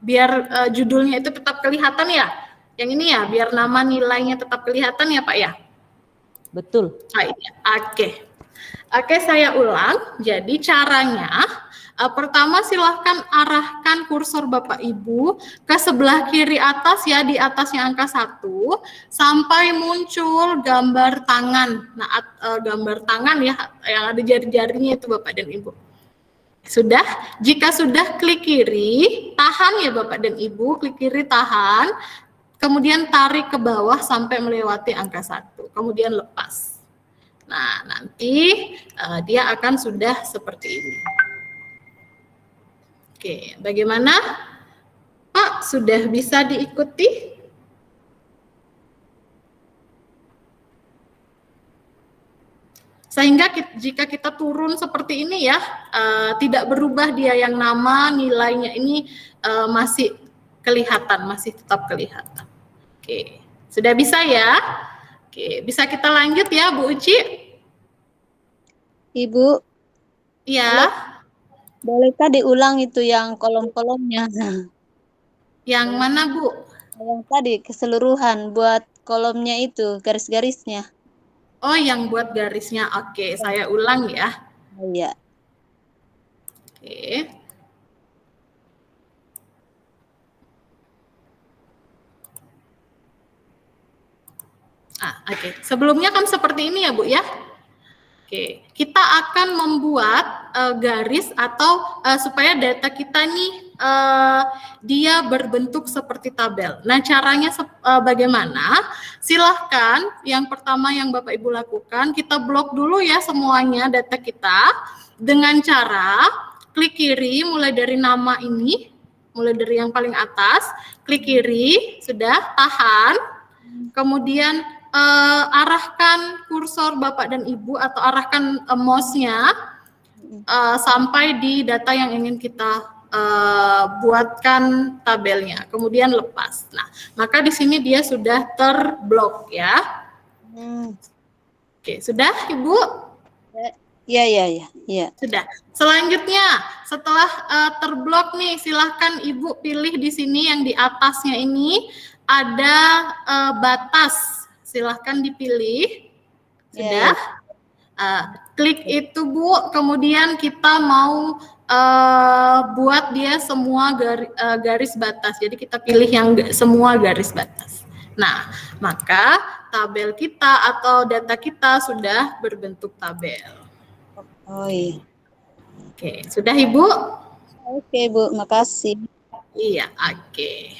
biar judulnya itu tetap kelihatan ya? Yang ini ya, biar nama nilainya tetap kelihatan ya, Pak ya? Betul. Oke. Oke, saya ulang. Jadi caranya, pertama silahkan arahkan kursor Bapak Ibu ke sebelah kiri atas ya, di atasnya angka 1 sampai muncul gambar tangan. Nah, gambar tangan ya yang ada jari-jarinya itu Bapak dan Ibu. Sudah? Jika sudah, klik kiri, tahan ya Bapak dan Ibu, klik kiri tahan, kemudian tarik ke bawah sampai melewati angka 1, kemudian lepas. Nah, nanti dia akan sudah seperti ini. Oke, bagaimana? Pak, sudah bisa diikuti? Sehingga jika kita turun seperti ini ya, tidak berubah dia yang nama, nilainya ini masih kelihatan, masih tetap kelihatan. Oke, sudah bisa ya? Oke, bisa kita lanjut ya Bu Uci? Ibu, Iya. bolehkah diulang itu yang kolom-kolomnya? Yang mana Bu? Yang tadi keseluruhan buat kolomnya itu, garis-garisnya. Oh, yang buat garisnya. Oke, saya ulang ya. Oh, iya. Oke. Oke. Sebelumnya kan seperti ini ya, Bu ya. Oke, kita akan membuat garis atau supaya data kita nih dia berbentuk seperti tabel. Nah, caranya bagaimana? Silahkan yang pertama yang Bapak Ibu lakukan, kita blok dulu ya semuanya data kita dengan cara klik kiri mulai dari nama ini, mulai dari yang paling atas, klik kiri, sudah, tahan, kemudian arahkan kursor Bapak dan Ibu atau arahkan mouse-nya sampai di data yang ingin kita buatkan tabelnya, kemudian lepas. Nah, maka di sini dia sudah terblok ya. Oke, sudah Ibu? Iya. Sudah. Selanjutnya, setelah terblok nih, silahkan Ibu pilih di sini yang di atasnya ini ada batas. Silahkan dipilih. Sudah? Klik itu Bu, kemudian kita mau buat dia semua garis batas. Jadi kita pilih yang semua garis batas. Nah, maka tabel kita atau data kita sudah berbentuk tabel. Oh iya. Oke, sudah Ibu? Oke Bu, makasih. Iya, oke.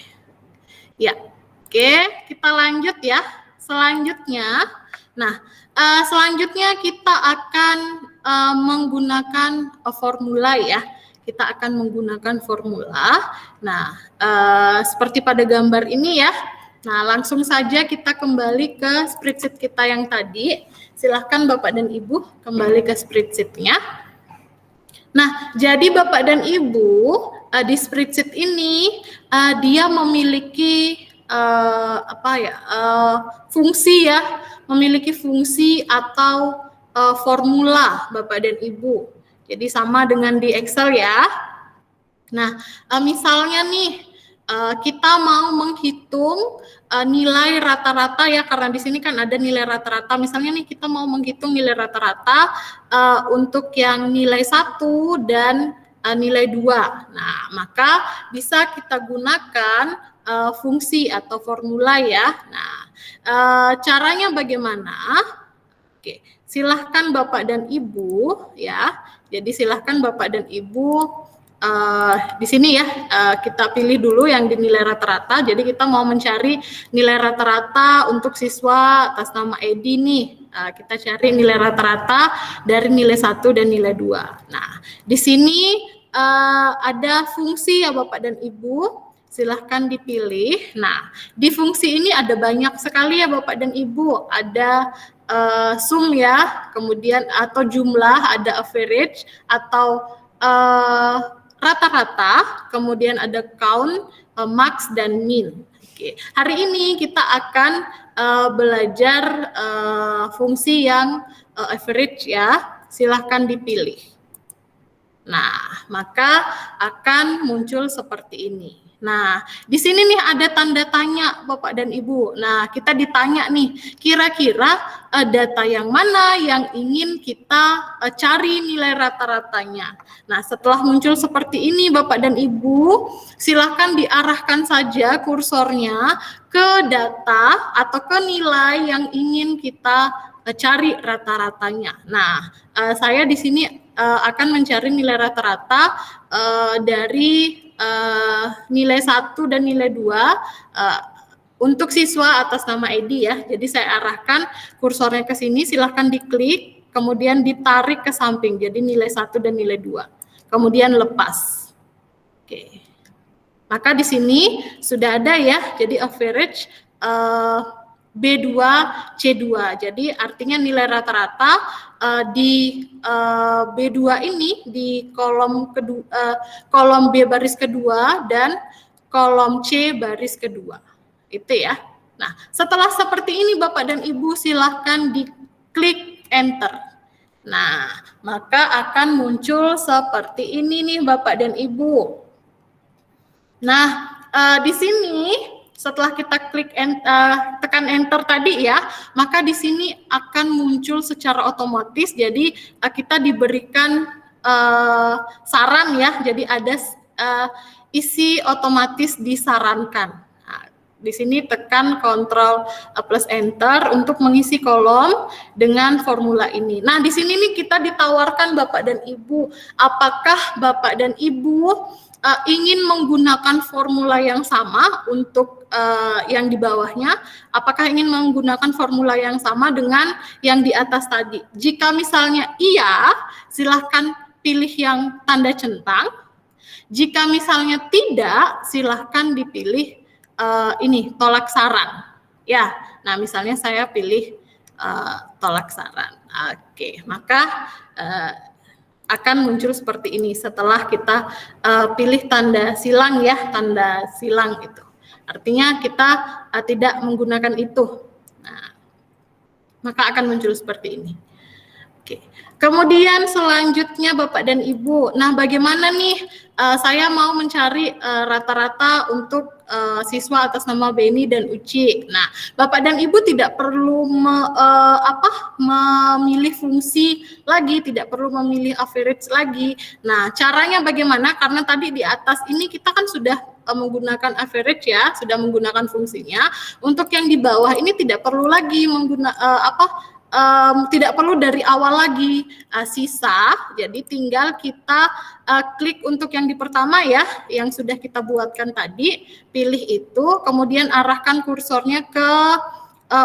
Ya, oke, kita lanjut ya. Selanjutnya, selanjutnya kita akan menggunakan formula ya. Kita akan menggunakan formula. Nah, seperti pada gambar ini ya. Nah, langsung saja kita kembali ke spreadsheet kita yang tadi. Silahkan Bapak dan Ibu kembali ke spreadsheet-nya. Nah, jadi Bapak dan Ibu di spreadsheet ini dia memiliki fungsi ya, memiliki fungsi atau formula Bapak dan Ibu. Jadi sama dengan di Excel ya. Nah, misalnya nih kita mau menghitung nilai rata-rata ya, karena di sini kan ada nilai rata-rata. Misalnya nih kita mau menghitung nilai rata-rata untuk yang nilai 1 dan nilai 2. Nah, maka bisa kita gunakan fungsi atau formula ya. Nah, caranya bagaimana? Oke, silahkan Bapak dan Ibu ya. Jadi silahkan Bapak dan Ibu di sini ya kita pilih dulu yang di nilai rata-rata. Jadi kita mau mencari nilai rata-rata untuk siswa atas nama Edi nih. Kita cari nilai rata-rata dari nilai 1 dan nilai 2. Nah, di sini ada fungsi ya Bapak dan Ibu. Silahkan dipilih. Nah, di fungsi ini ada banyak sekali ya Bapak dan Ibu. Ada sum ya, kemudian atau jumlah, ada average atau rata-rata, kemudian ada count, max, dan min. Oke. Hari ini kita akan belajar fungsi yang average ya. Silahkan dipilih. Nah, maka akan muncul seperti ini. Nah, di sini nih ada tanda tanya Bapak dan Ibu. Nah, kita ditanya nih, kira-kira data yang mana yang ingin kita cari nilai rata-ratanya. Nah, setelah muncul seperti ini Bapak dan Ibu, silakan diarahkan saja kursornya ke data atau ke nilai yang ingin kita cari rata-ratanya. Nah, saya di sini akan mencari nilai rata-rata dari nilai 1 dan nilai 2 untuk siswa atas nama Edi ya. Jadi saya arahkan kursornya ke sini, silahkan diklik, kemudian ditarik ke samping, jadi nilai 1 dan nilai 2. Kemudian lepas. Oke. Maka di sini sudah ada ya, jadi average B2, C2. Jadi artinya nilai rata-rata di B2 ini di kolom kedua, kolom B baris kedua dan kolom C baris kedua. Itu ya. Nah, setelah seperti ini Bapak dan Ibu silahkan diklik enter. Nah, maka akan muncul seperti ini nih Bapak dan Ibu. Nah, di sini setelah kita klik tekan enter tadi ya, maka di sini akan muncul secara otomatis. Jadi kita diberikan saran ya. Jadi ada isi otomatis disarankan. Nah, di sini tekan Ctrl plus Enter untuk mengisi kolom dengan formula ini. Nah, di sini nih kita ditawarkan Bapak dan Ibu, apakah Bapak dan Ibu ingin menggunakan formula yang sama untuk yang di bawahnya, apakah ingin menggunakan formula yang sama dengan yang di atas tadi? Jika misalnya iya, silahkan pilih yang tanda centang. Jika misalnya tidak, silahkan dipilih ini tolak saran. Ya, nah misalnya saya pilih tolak saran. Oke, maka akan muncul seperti ini setelah kita pilih tanda silang ya, tanda silang itu. Artinya kita tidak menggunakan itu. Nah, maka akan muncul seperti ini. Oke. Kemudian selanjutnya Bapak dan Ibu, nah bagaimana nih saya mau mencari rata-rata untuk siswa atas nama Beni dan Uci. Nah, Bapak dan Ibu tidak perlu memilih fungsi lagi, tidak perlu memilih average lagi. Nah, caranya bagaimana? Karena tadi di atas ini kita kan sudah menggunakan average ya, sudah menggunakan fungsinya. Untuk yang di bawah ini tidak perlu lagi tidak perlu dari awal lagi sisa, jadi tinggal kita klik untuk yang di pertama ya, yang sudah kita buatkan tadi, pilih itu, kemudian arahkan kursornya ke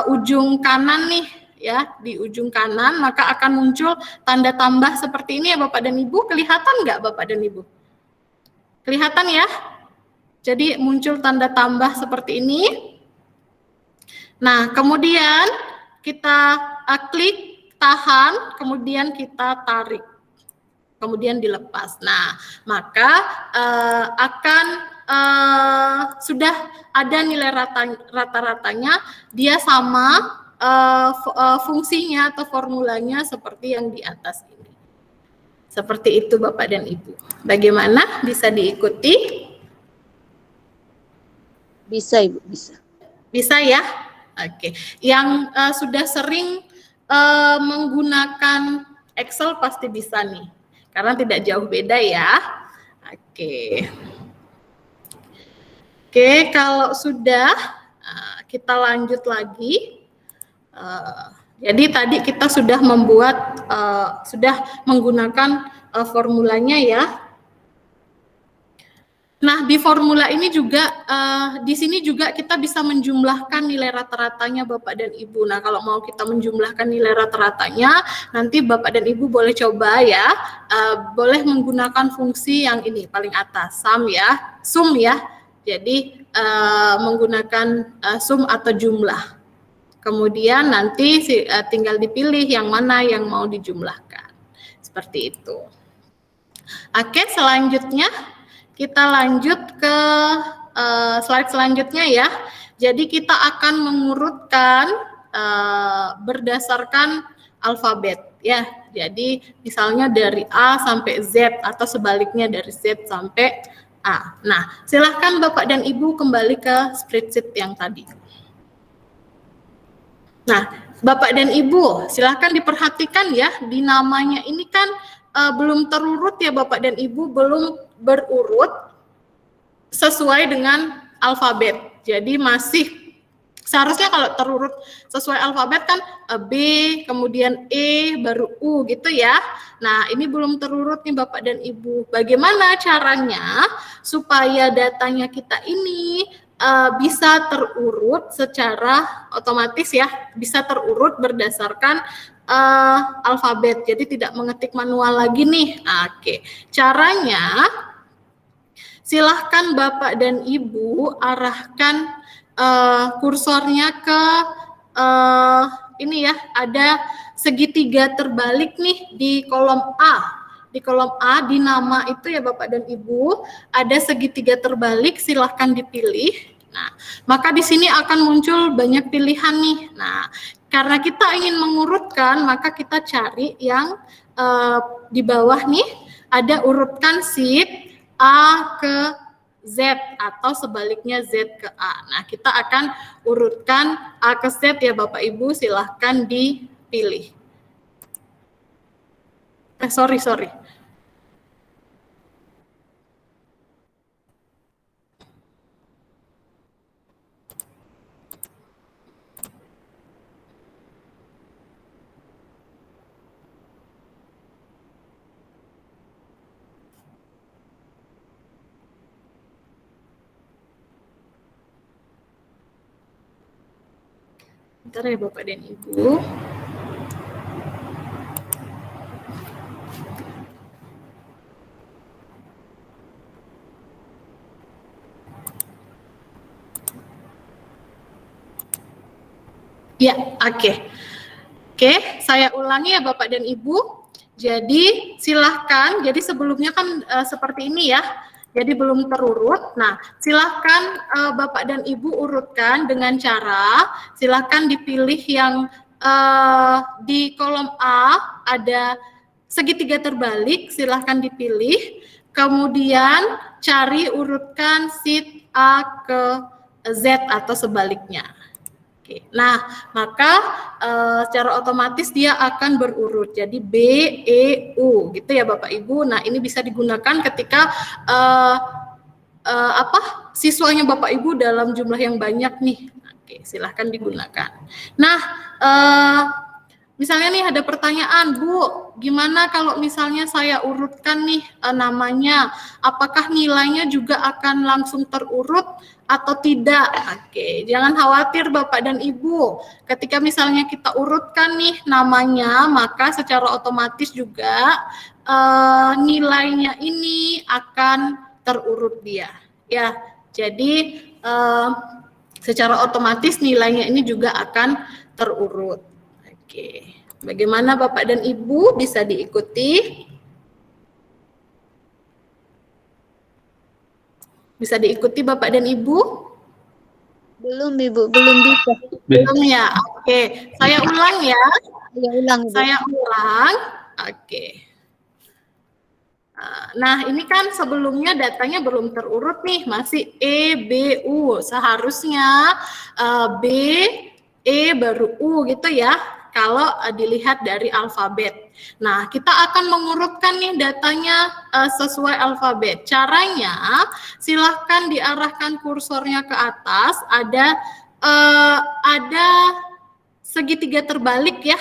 ujung kanan nih ya, di ujung kanan, maka akan muncul tanda tambah seperti ini ya Bapak dan Ibu. Kelihatan nggak Bapak dan Ibu? Kelihatan ya? Jadi muncul tanda tambah seperti ini. Nah, kemudian kita klik, tahan, kemudian kita tarik, kemudian dilepas. Nah, maka akan sudah ada nilai rata-ratanya, dia sama fungsinya atau formulanya seperti yang di atas ini. Seperti itu Bapak dan Ibu. Bagaimana? Bisa diikuti? Bisa Ibu, bisa. Bisa ya? Oke. Yang sudah sering menggunakan Excel pasti bisa nih, karena tidak jauh beda ya. Oke. Oke, kalau sudah kita lanjut lagi. Jadi tadi kita sudah membuat, sudah menggunakan formulanya ya. Nah, di formula ini juga, di sini juga kita bisa menjumlahkan nilai rata-ratanya Bapak dan Ibu. Nah, kalau mau kita menjumlahkan nilai rata-ratanya, nanti Bapak dan Ibu boleh coba ya, boleh menggunakan fungsi yang ini, paling atas, sum ya. Jadi, menggunakan sum atau jumlah. Kemudian nanti tinggal dipilih yang mana yang mau dijumlahkan. Seperti itu. Oke, selanjutnya kita lanjut ke slide selanjutnya ya. Jadi kita akan mengurutkan berdasarkan alfabet ya. Jadi misalnya dari A sampai Z atau sebaliknya dari Z sampai A. Nah, silahkan Bapak dan Ibu kembali ke spreadsheet yang tadi. Nah, Bapak dan Ibu silahkan diperhatikan ya, di namanya ini kan belum terurut ya Bapak dan Ibu, belum berurut sesuai dengan alfabet. Jadi masih Seharusnya kalau terurut sesuai alfabet kan B, kemudian E, baru U gitu ya. Nah, ini belum terurut nih Bapak dan Ibu. Bagaimana caranya supaya datanya kita ini bisa terurut secara otomatis ya, bisa terurut berdasarkan alfabet. Jadi tidak mengetik manual lagi nih. Oke, caranya silahkan Bapak dan Ibu arahkan kursornya ke ini ya, ada segitiga terbalik nih di kolom A. Di kolom A, di nama itu ya Bapak dan Ibu, ada segitiga terbalik, silahkan dipilih. Nah, maka di sini akan muncul banyak pilihan nih. Nah, karena kita ingin mengurutkan, maka kita cari yang di bawah nih, ada urutkan sheet A ke Z atau sebaliknya Z ke A. Nah, kita akan urutkan A ke Z ya Bapak Ibu, silahkan dipilih. Sorry. Bentar ya Bapak dan Ibu. Ya, oke. Oke, saya ulangi ya Bapak dan Ibu. Jadi silahkan, jadi sebelumnya kan seperti ini ya. Jadi belum terurut. Nah, silahkan Bapak dan Ibu urutkan dengan cara silahkan dipilih yang di kolom A ada segitiga terbalik, silahkan dipilih. Kemudian cari urutkan sheet A ke Z atau sebaliknya. Oke. Nah, maka secara otomatis dia akan berurut. Jadi B, E, U gitu ya Bapak Ibu. Nah, ini bisa digunakan ketika siswanya Bapak Ibu dalam jumlah yang banyak nih. Oke, silahkan digunakan. Nah, misalnya nih ada pertanyaan, Bu, gimana kalau misalnya saya urutkan nih namanya, apakah nilainya juga akan langsung terurut atau tidak? Oke, jangan khawatir Bapak dan Ibu. Ketika misalnya kita urutkan nih namanya, maka secara otomatis juga nilainya ini akan terurut dia. Ya, jadi secara otomatis nilainya ini juga akan terurut. Oke, bagaimana Bapak dan Ibu, bisa diikuti? Bisa diikuti Bapak dan Ibu? Belum Ibu, belum bisa. Belum ya, oke. Saya ulang ya. Ya, ulang Ibu. Saya ulang, oke. Nah, ini kan sebelumnya datanya belum terurut nih, masih E, B, U. Seharusnya B, E, baru U gitu ya, kalau dilihat dari alfabet. Nah, kita akan mengurutkan nih datanya sesuai alfabet. Caranya, silahkan diarahkan kursornya ke atas, ada segitiga terbalik ya.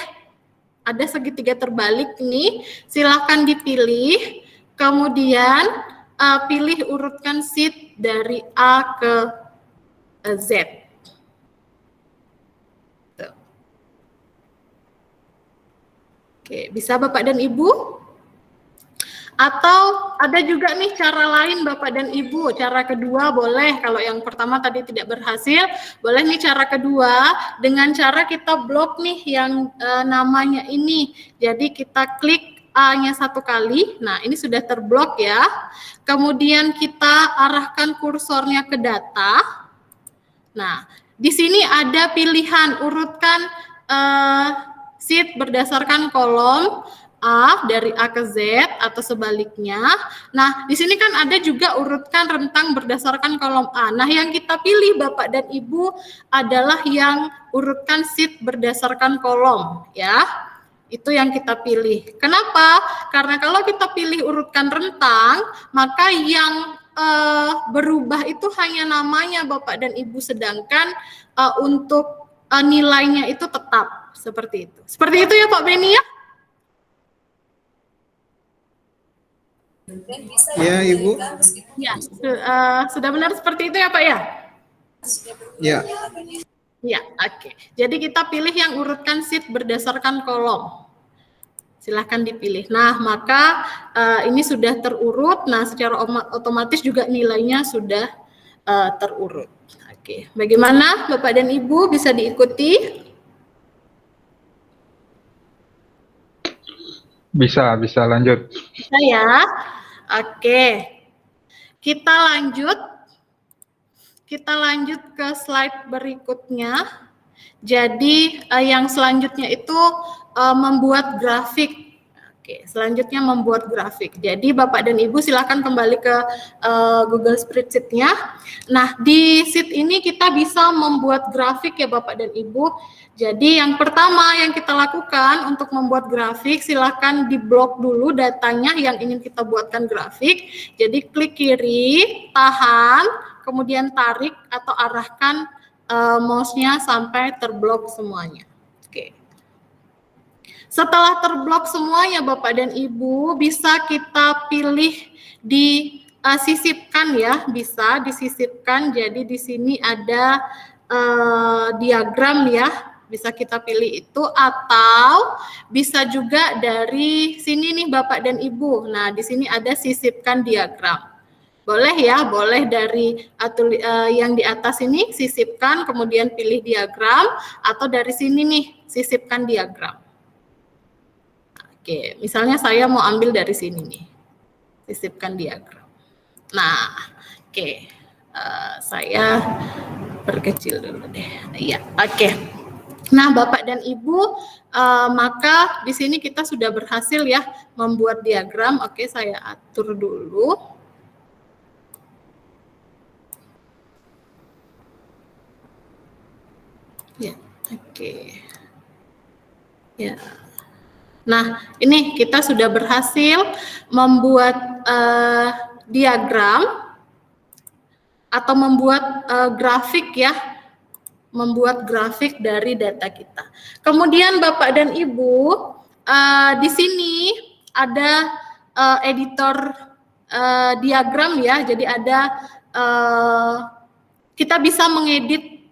Ada segitiga terbalik nih, silahkan dipilih. Kemudian pilih urutkan sheet dari A ke Z. Tuh. Oke, bisa Bapak dan Ibu? Atau ada juga nih cara lain Bapak dan Ibu. Cara kedua boleh, kalau yang pertama tadi tidak berhasil, boleh nih cara kedua dengan cara kita blok nih yang namanya ini. Jadi kita klik A-nya satu kali, nah ini sudah terblok ya. Kemudian kita arahkan kursornya ke data. Nah, di sini ada pilihan urutkan sheet berdasarkan kolom A dari A ke Z atau sebaliknya. Nah, di sini kan ada juga urutkan rentang berdasarkan kolom A. Nah, yang kita pilih Bapak dan Ibu adalah yang urutkan sheet berdasarkan kolom ya. Itu yang kita pilih. Kenapa? Karena kalau kita pilih urutkan rentang, maka yang berubah itu hanya namanya Bapak dan Ibu, sedangkan untuk nilainya itu tetap seperti itu. Seperti itu ya Pak Beni ya? Ya, Ibu. Ya, sudah benar seperti itu ya Pak ya? Ya. Ya, oke. Jadi kita pilih yang urutkan sheet berdasarkan kolom. Silahkan dipilih. Nah, maka ini sudah terurut. Nah, secara otomatis juga nilainya sudah terurut. Oke, bagaimana Bapak dan Ibu, bisa diikuti? Bisa lanjut. Bisa ya? Oke. Kita lanjut ke slide berikutnya. Jadi yang selanjutnya itu membuat grafik. Oke, selanjutnya membuat grafik. Jadi Bapak dan Ibu silakan kembali ke Google Spreadsheet-nya. Nah, di sheet ini kita bisa membuat grafik ya Bapak dan Ibu. Jadi yang pertama yang kita lakukan untuk membuat grafik, silakan di-blok dulu datanya yang ingin kita buatkan grafik. Jadi klik kiri, tahan, kemudian tarik atau arahkan mouse-nya sampai terblok semuanya. Oke. Setelah terblok semuanya Bapak dan Ibu, bisa kita pilih disisipkan ya, bisa disisipkan. Jadi di sini ada diagram ya, bisa kita pilih itu, atau bisa juga dari sini nih Bapak dan Ibu. Nah, di sini ada sisipkan diagram. Boleh ya, boleh dari yang di atas ini sisipkan, kemudian pilih diagram, atau dari sini nih sisipkan diagram. Oke, misalnya saya mau ambil dari sini nih, sisipkan diagram. Nah, oke, saya perkecil dulu deh. Iya, oke. Nah, Bapak dan Ibu, maka di sini kita sudah berhasil ya membuat diagram. Oke, saya atur dulu. Ya, oke. Ya. Nah, ini kita sudah berhasil membuat diagram atau membuat grafik ya, membuat grafik dari data kita. Kemudian Bapak dan Ibu, di sini ada editor diagram ya, jadi ada kita bisa mengedit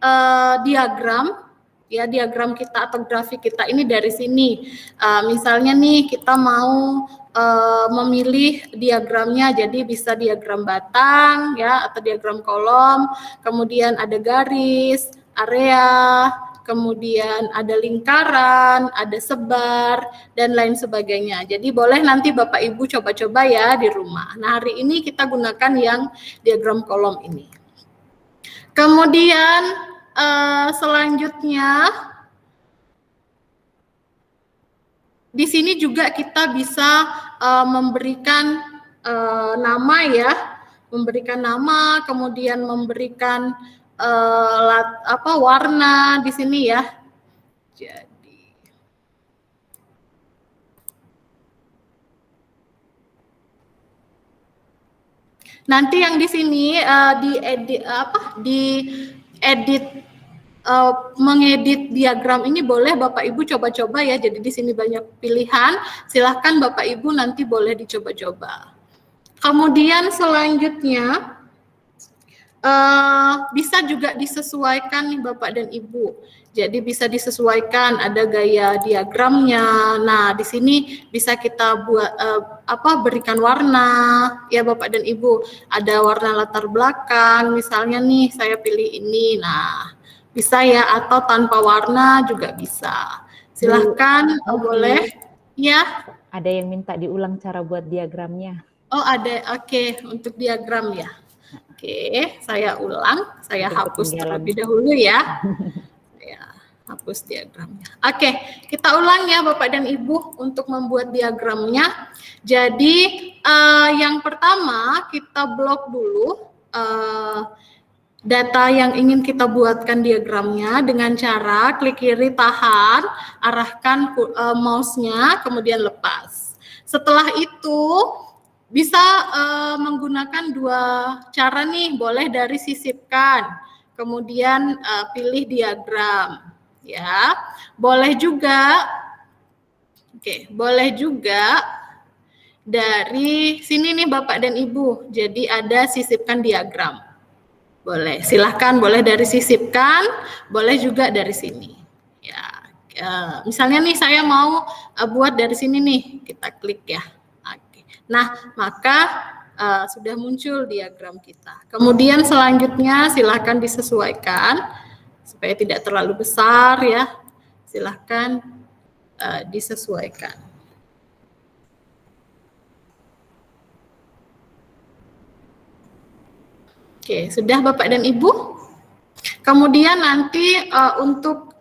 diagram. Ya, diagram kita atau grafik kita ini dari sini. Misalnya nih kita mau memilih diagramnya, jadi bisa diagram batang ya atau diagram kolom, kemudian ada garis, area, kemudian ada lingkaran, ada sebar dan lain sebagainya. Jadi boleh nanti Bapak Ibu coba-coba ya di rumah. Nah, hari ini kita gunakan yang diagram kolom ini. Kemudian selanjutnya, di sini juga kita bisa memberikan nama ya, memberikan nama, kemudian memberikan warna di sini ya. Jadi nanti yang di sini mengedit diagram ini boleh Bapak Ibu coba-coba ya. Jadi di sini banyak pilihan. Silahkan Bapak Ibu nanti boleh dicoba-coba. Kemudian selanjutnya bisa juga disesuaikan nih Bapak dan Ibu. Jadi bisa disesuaikan, ada gaya diagramnya. Nah, di sini bisa kita buat berikan warna ya Bapak dan Ibu. Ada warna latar belakang, misalnya nih saya pilih ini. Nah, bisa ya, atau tanpa warna juga bisa. Silahkan, boleh. Ya. Ada yang minta diulang cara buat diagramnya. Oh, ada. Oke, untuk diagram ya. Oke, saya ulang. Saya hapus terlebih dahulu ya. Saya hapus diagramnya. Oke, kita ulang ya Bapak dan Ibu untuk membuat diagramnya. Jadi, yang pertama kita blok dulu data yang ingin kita buatkan diagramnya dengan cara klik kiri tahan, arahkan mouse-nya, kemudian lepas. Setelah itu bisa menggunakan dua cara nih, boleh dari sisipkan, kemudian pilih diagram, ya. Boleh juga, boleh juga dari sini nih Bapak dan Ibu, jadi ada sisipkan diagram. Boleh, silahkan, boleh dari sisipkan, boleh juga dari sini. Ya, misalnya nih saya mau buat dari sini nih, kita klik ya. Oke. Nah, maka sudah muncul diagram kita. Kemudian selanjutnya silahkan disesuaikan supaya tidak terlalu besar ya. Silahkan disesuaikan. Oke, sudah Bapak dan Ibu? Kemudian nanti untuk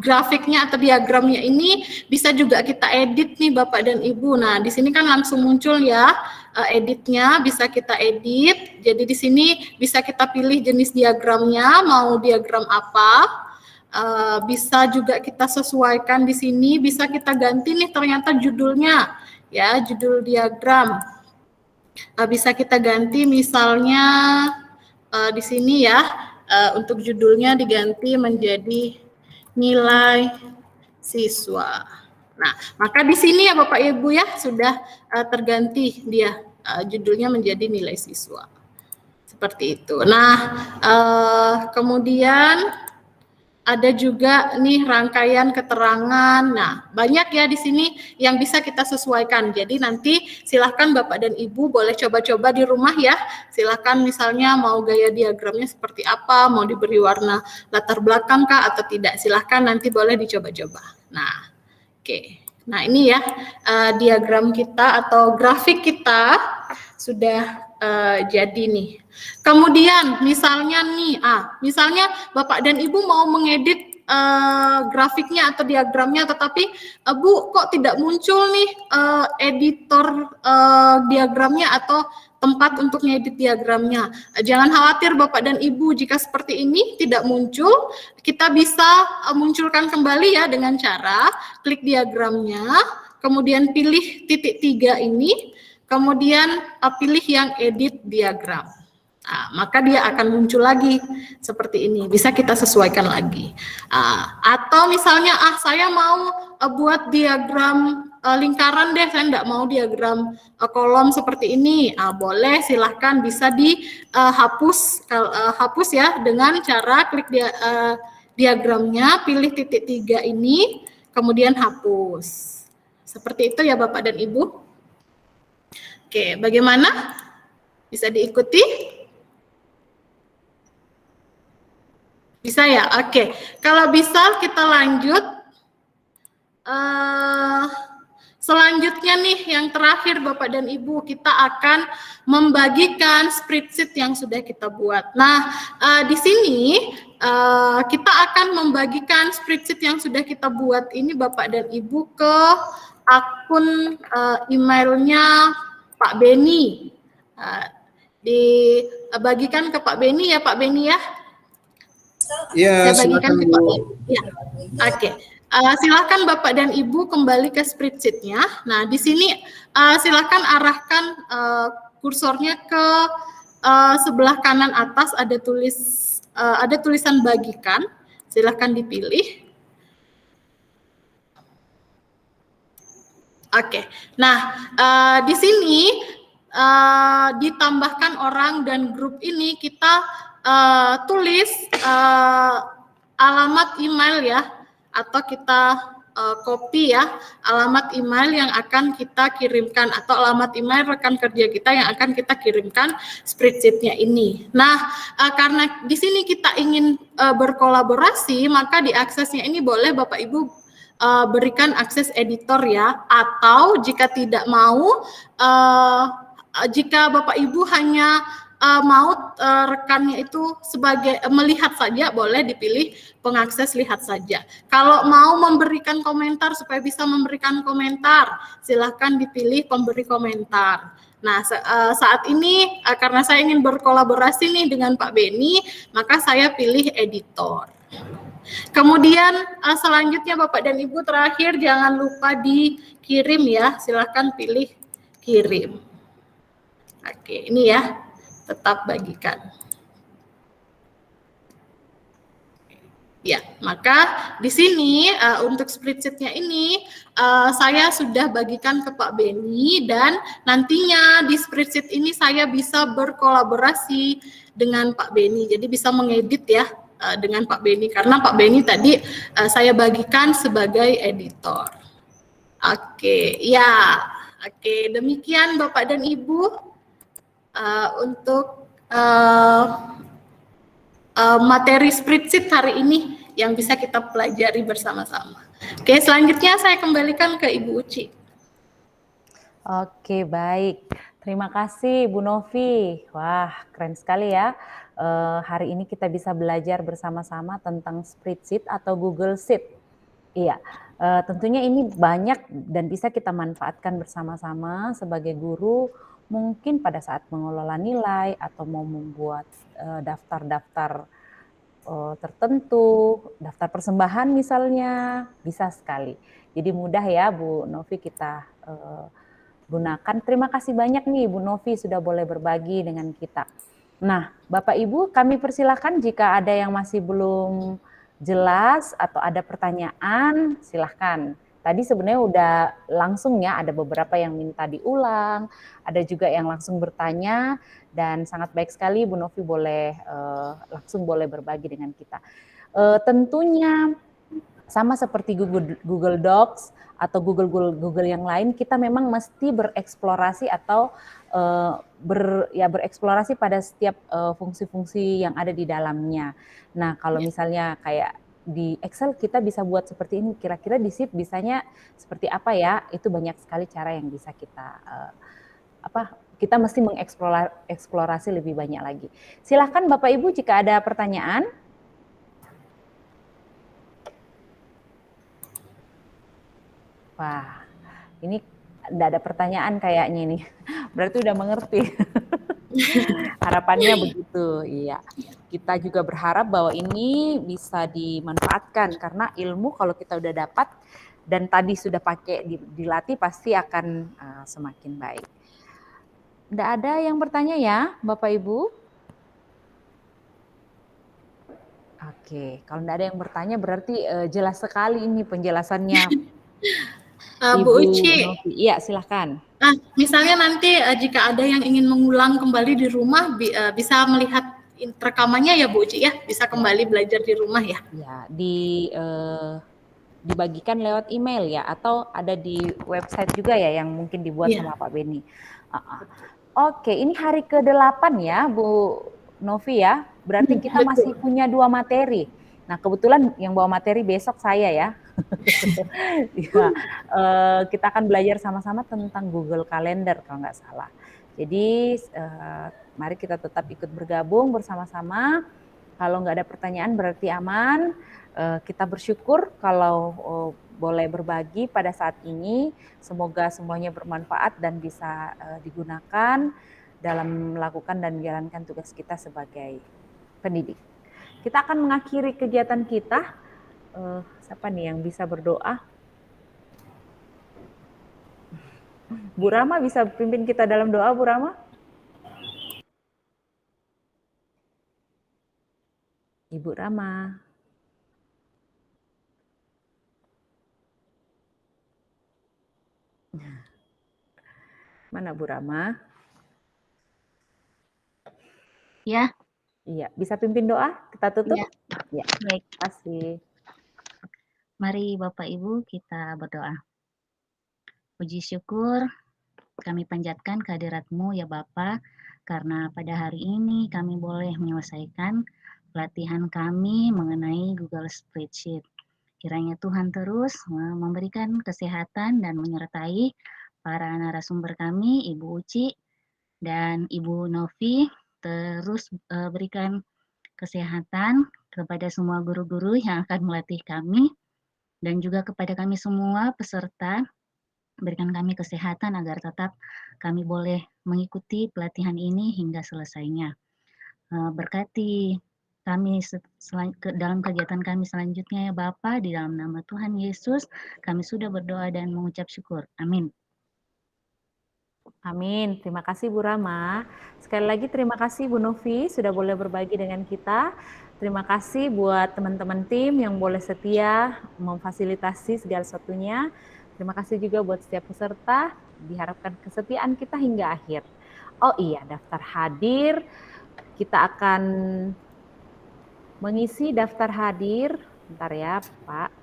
grafiknya atau diagramnya ini bisa juga kita edit nih Bapak dan Ibu. Nah, di sini kan langsung muncul ya editnya, bisa kita edit. Jadi di sini bisa kita pilih jenis diagramnya, mau diagram apa. Bisa juga kita sesuaikan di sini, bisa kita ganti nih ternyata judulnya ya, judul diagram. Bisa kita ganti misalnya di sini ya, untuk judulnya diganti menjadi nilai siswa. Nah, maka di sini ya Bapak Ibu ya sudah terganti dia judulnya menjadi nilai siswa. Seperti itu. Nah, kemudian ada juga nih rangkaian keterangan. Nah, banyak ya di sini yang bisa kita sesuaikan. Jadi nanti silahkan Bapak dan Ibu boleh coba-coba di rumah ya. Silahkan misalnya mau gaya diagramnya seperti apa, mau diberi warna latar belakang kah atau tidak. Silahkan nanti boleh dicoba-coba. Nah, oke. Nah, ini ya diagram kita atau grafik kita sudah jadi nih. Kemudian misalnya nih, misalnya Bapak dan Ibu mau mengedit grafiknya atau diagramnya, tetapi Bu kok tidak muncul nih editor diagramnya atau tempat untuk ngedit diagramnya. Jangan khawatir Bapak dan Ibu, jika seperti ini tidak muncul, kita bisa munculkan kembali ya dengan cara klik diagramnya, kemudian pilih titik 3 ini, kemudian pilih yang edit diagram. Nah, maka dia akan muncul lagi seperti ini. Bisa kita sesuaikan lagi. Atau misalnya, saya mau buat diagram lingkaran deh, saya enggak mau diagram kolom seperti ini. Boleh, silahkan bisa dihapus, hapus ya dengan cara klik diagramnya, pilih titik 3 ini, kemudian hapus. Seperti itu ya Bapak dan Ibu. Oke, bagaimana? Bisa diikuti? Bisa ya? Oke. Kalau bisa kita lanjut. Selanjutnya nih yang terakhir Bapak dan Ibu, kita akan membagikan spreadsheet yang sudah kita buat. Nah, di sini kita akan membagikan spreadsheet yang sudah kita buat ini Bapak dan Ibu ke akun emailnya Pak Beni. Dibagikan ke Pak Beni ya Pak Beni ya. Ya, saya bagikan silakan ke Pak Beni. Ya. Oke. Silakan Bapak dan Ibu kembali ke spreadsheet-nya. Nah, di sini silakan arahkan kursornya ke sebelah kanan atas, ada tulisan bagikan. Silakan dipilih. Oke. Nah, di sini ditambahkan orang dan grup ini kita tulis alamat email ya, atau kita copy ya alamat email yang akan kita kirimkan, atau alamat email rekan kerja kita yang akan kita kirimkan spreadsheet-nya ini. Nah, karena di sini kita ingin berkolaborasi, maka di aksesnya ini boleh Bapak Ibu berikan akses editor ya, atau jika tidak mau, jika Bapak Ibu hanya mau rekannya itu sebagai melihat saja, boleh dipilih pengakses lihat saja. Kalau mau memberikan komentar supaya bisa memberikan komentar, silahkan dipilih pemberi komentar. Nah, saat ini karena saya ingin berkolaborasi nih dengan Pak Beni, maka saya pilih editor. Kemudian selanjutnya Bapak dan Ibu terakhir jangan lupa dikirim ya, silahkan pilih kirim. Oke, ini ya, tetap bagikan. Ya, maka di sini untuk spreadsheet-nya ini saya sudah bagikan ke Pak Beni, dan nantinya di spreadsheet ini saya bisa berkolaborasi dengan Pak Beni. Jadi bisa mengedit ya dengan Pak Beni, karena Pak Beni tadi saya bagikan sebagai editor. Oke, ya. Oke, demikian Bapak dan Ibu untuk materi spreadsheet hari ini yang bisa kita pelajari bersama-sama. Oke, selanjutnya saya kembalikan ke Ibu Uci. Oke, baik. Terima kasih Bu Novi. Wah, keren sekali ya. Hari ini kita bisa belajar bersama-sama tentang spreadsheet atau Google Sheet. Iya, tentunya ini banyak dan bisa kita manfaatkan bersama-sama sebagai guru, mungkin pada saat mengelola nilai atau mau membuat daftar-daftar tertentu, daftar persembahan misalnya, bisa sekali. Jadi mudah ya Bu Novi kita gunakan. Terima kasih banyak nih Bu Novi sudah boleh berbagi dengan kita. Nah, Bapak Ibu, kami persilahkan jika ada yang masih belum jelas atau ada pertanyaan, silahkan. Tadi sebenarnya udah langsung ya, ada beberapa yang minta diulang, ada juga yang langsung bertanya, dan sangat baik sekali Bu Novi boleh langsung boleh berbagi dengan kita. Tentunya sama seperti Google Docs atau Google yang lain, kita memang mesti bereksplorasi atau bereksplorasi pada setiap fungsi-fungsi yang ada di dalamnya. Nah, kalau misalnya kayak di Excel kita bisa buat seperti ini, kira-kira di Sheet bisanya seperti apa ya? Itu banyak sekali cara yang bisa kita kita mesti mengeksplorasi lebih banyak lagi. Silahkan Bapak Ibu jika ada pertanyaan. Wah, ini tidak ada pertanyaan kayaknya nih. Berarti udah mengerti. Harapannya begitu, iya. Kita juga berharap bahwa ini bisa dimanfaatkan, karena ilmu kalau kita udah dapat dan tadi sudah pakai dilatih pasti akan semakin baik. Tidak ada yang bertanya ya, Bapak Ibu? Oke, kalau tidak ada yang bertanya berarti jelas sekali ini penjelasannya. Bu Uci, iya silahkan. Nah, misalnya nanti jika ada yang ingin mengulang kembali di rumah, bisa melihat rekamannya ya Bu Uci ya, bisa kembali belajar di rumah ya. Ya, dibagikan lewat email ya, atau ada di website juga ya yang mungkin dibuat sama Pak Beni. Oke, ini hari ke-8 ya Bu Novi ya, berarti kita masih punya 2 materi. Nah, kebetulan yang bawa materi besok saya ya. Ya, kita akan belajar sama-sama tentang Google Calendar kalau nggak salah. Jadi mari kita tetap ikut bergabung bersama-sama. Kalau nggak ada pertanyaan berarti aman. Kita bersyukur kalau boleh berbagi pada saat ini. Semoga semuanya bermanfaat dan bisa digunakan dalam melakukan dan menjalankan tugas kita sebagai pendidik. Kita akan mengakhiri kegiatan kita. Siapa nih yang bisa berdoa? Bu Rama bisa pimpin kita dalam doa, Bu Rama? Ibu Rama. Mana Bu Rama? Ya. Iya, bisa pimpin doa? Kita tutup? Ya. Baik. Terima kasih. Mari Bapak Ibu kita berdoa. Puji syukur kami panjatkan kehadirat-Mu ya Bapa, karena pada hari ini kami boleh menyelesaikan pelatihan kami mengenai Google Spreadsheet. Kiranya Tuhan terus memberikan kesehatan dan menyertai para narasumber kami, Ibu Uci dan Ibu Novi, terus berikan kesehatan kepada semua guru-guru yang akan melatih kami, dan juga kepada kami semua peserta, berikan kami kesehatan agar tetap kami boleh mengikuti pelatihan ini hingga selesainya. Berkati kami dalam kegiatan kami selanjutnya ya Bapa, di dalam nama Tuhan Yesus kami sudah berdoa dan mengucap syukur. Amin. Amin. Terima kasih Bu Rama. Sekali lagi terima kasih Bu Novi sudah boleh berbagi dengan kita. Terima kasih buat teman-teman tim yang boleh setia memfasilitasi segala sesuatunya. Terima kasih juga buat setiap peserta. Diharapkan kesetiaan kita hingga akhir. Oh iya, daftar hadir. Kita akan mengisi daftar hadir. Bentar ya, Pak.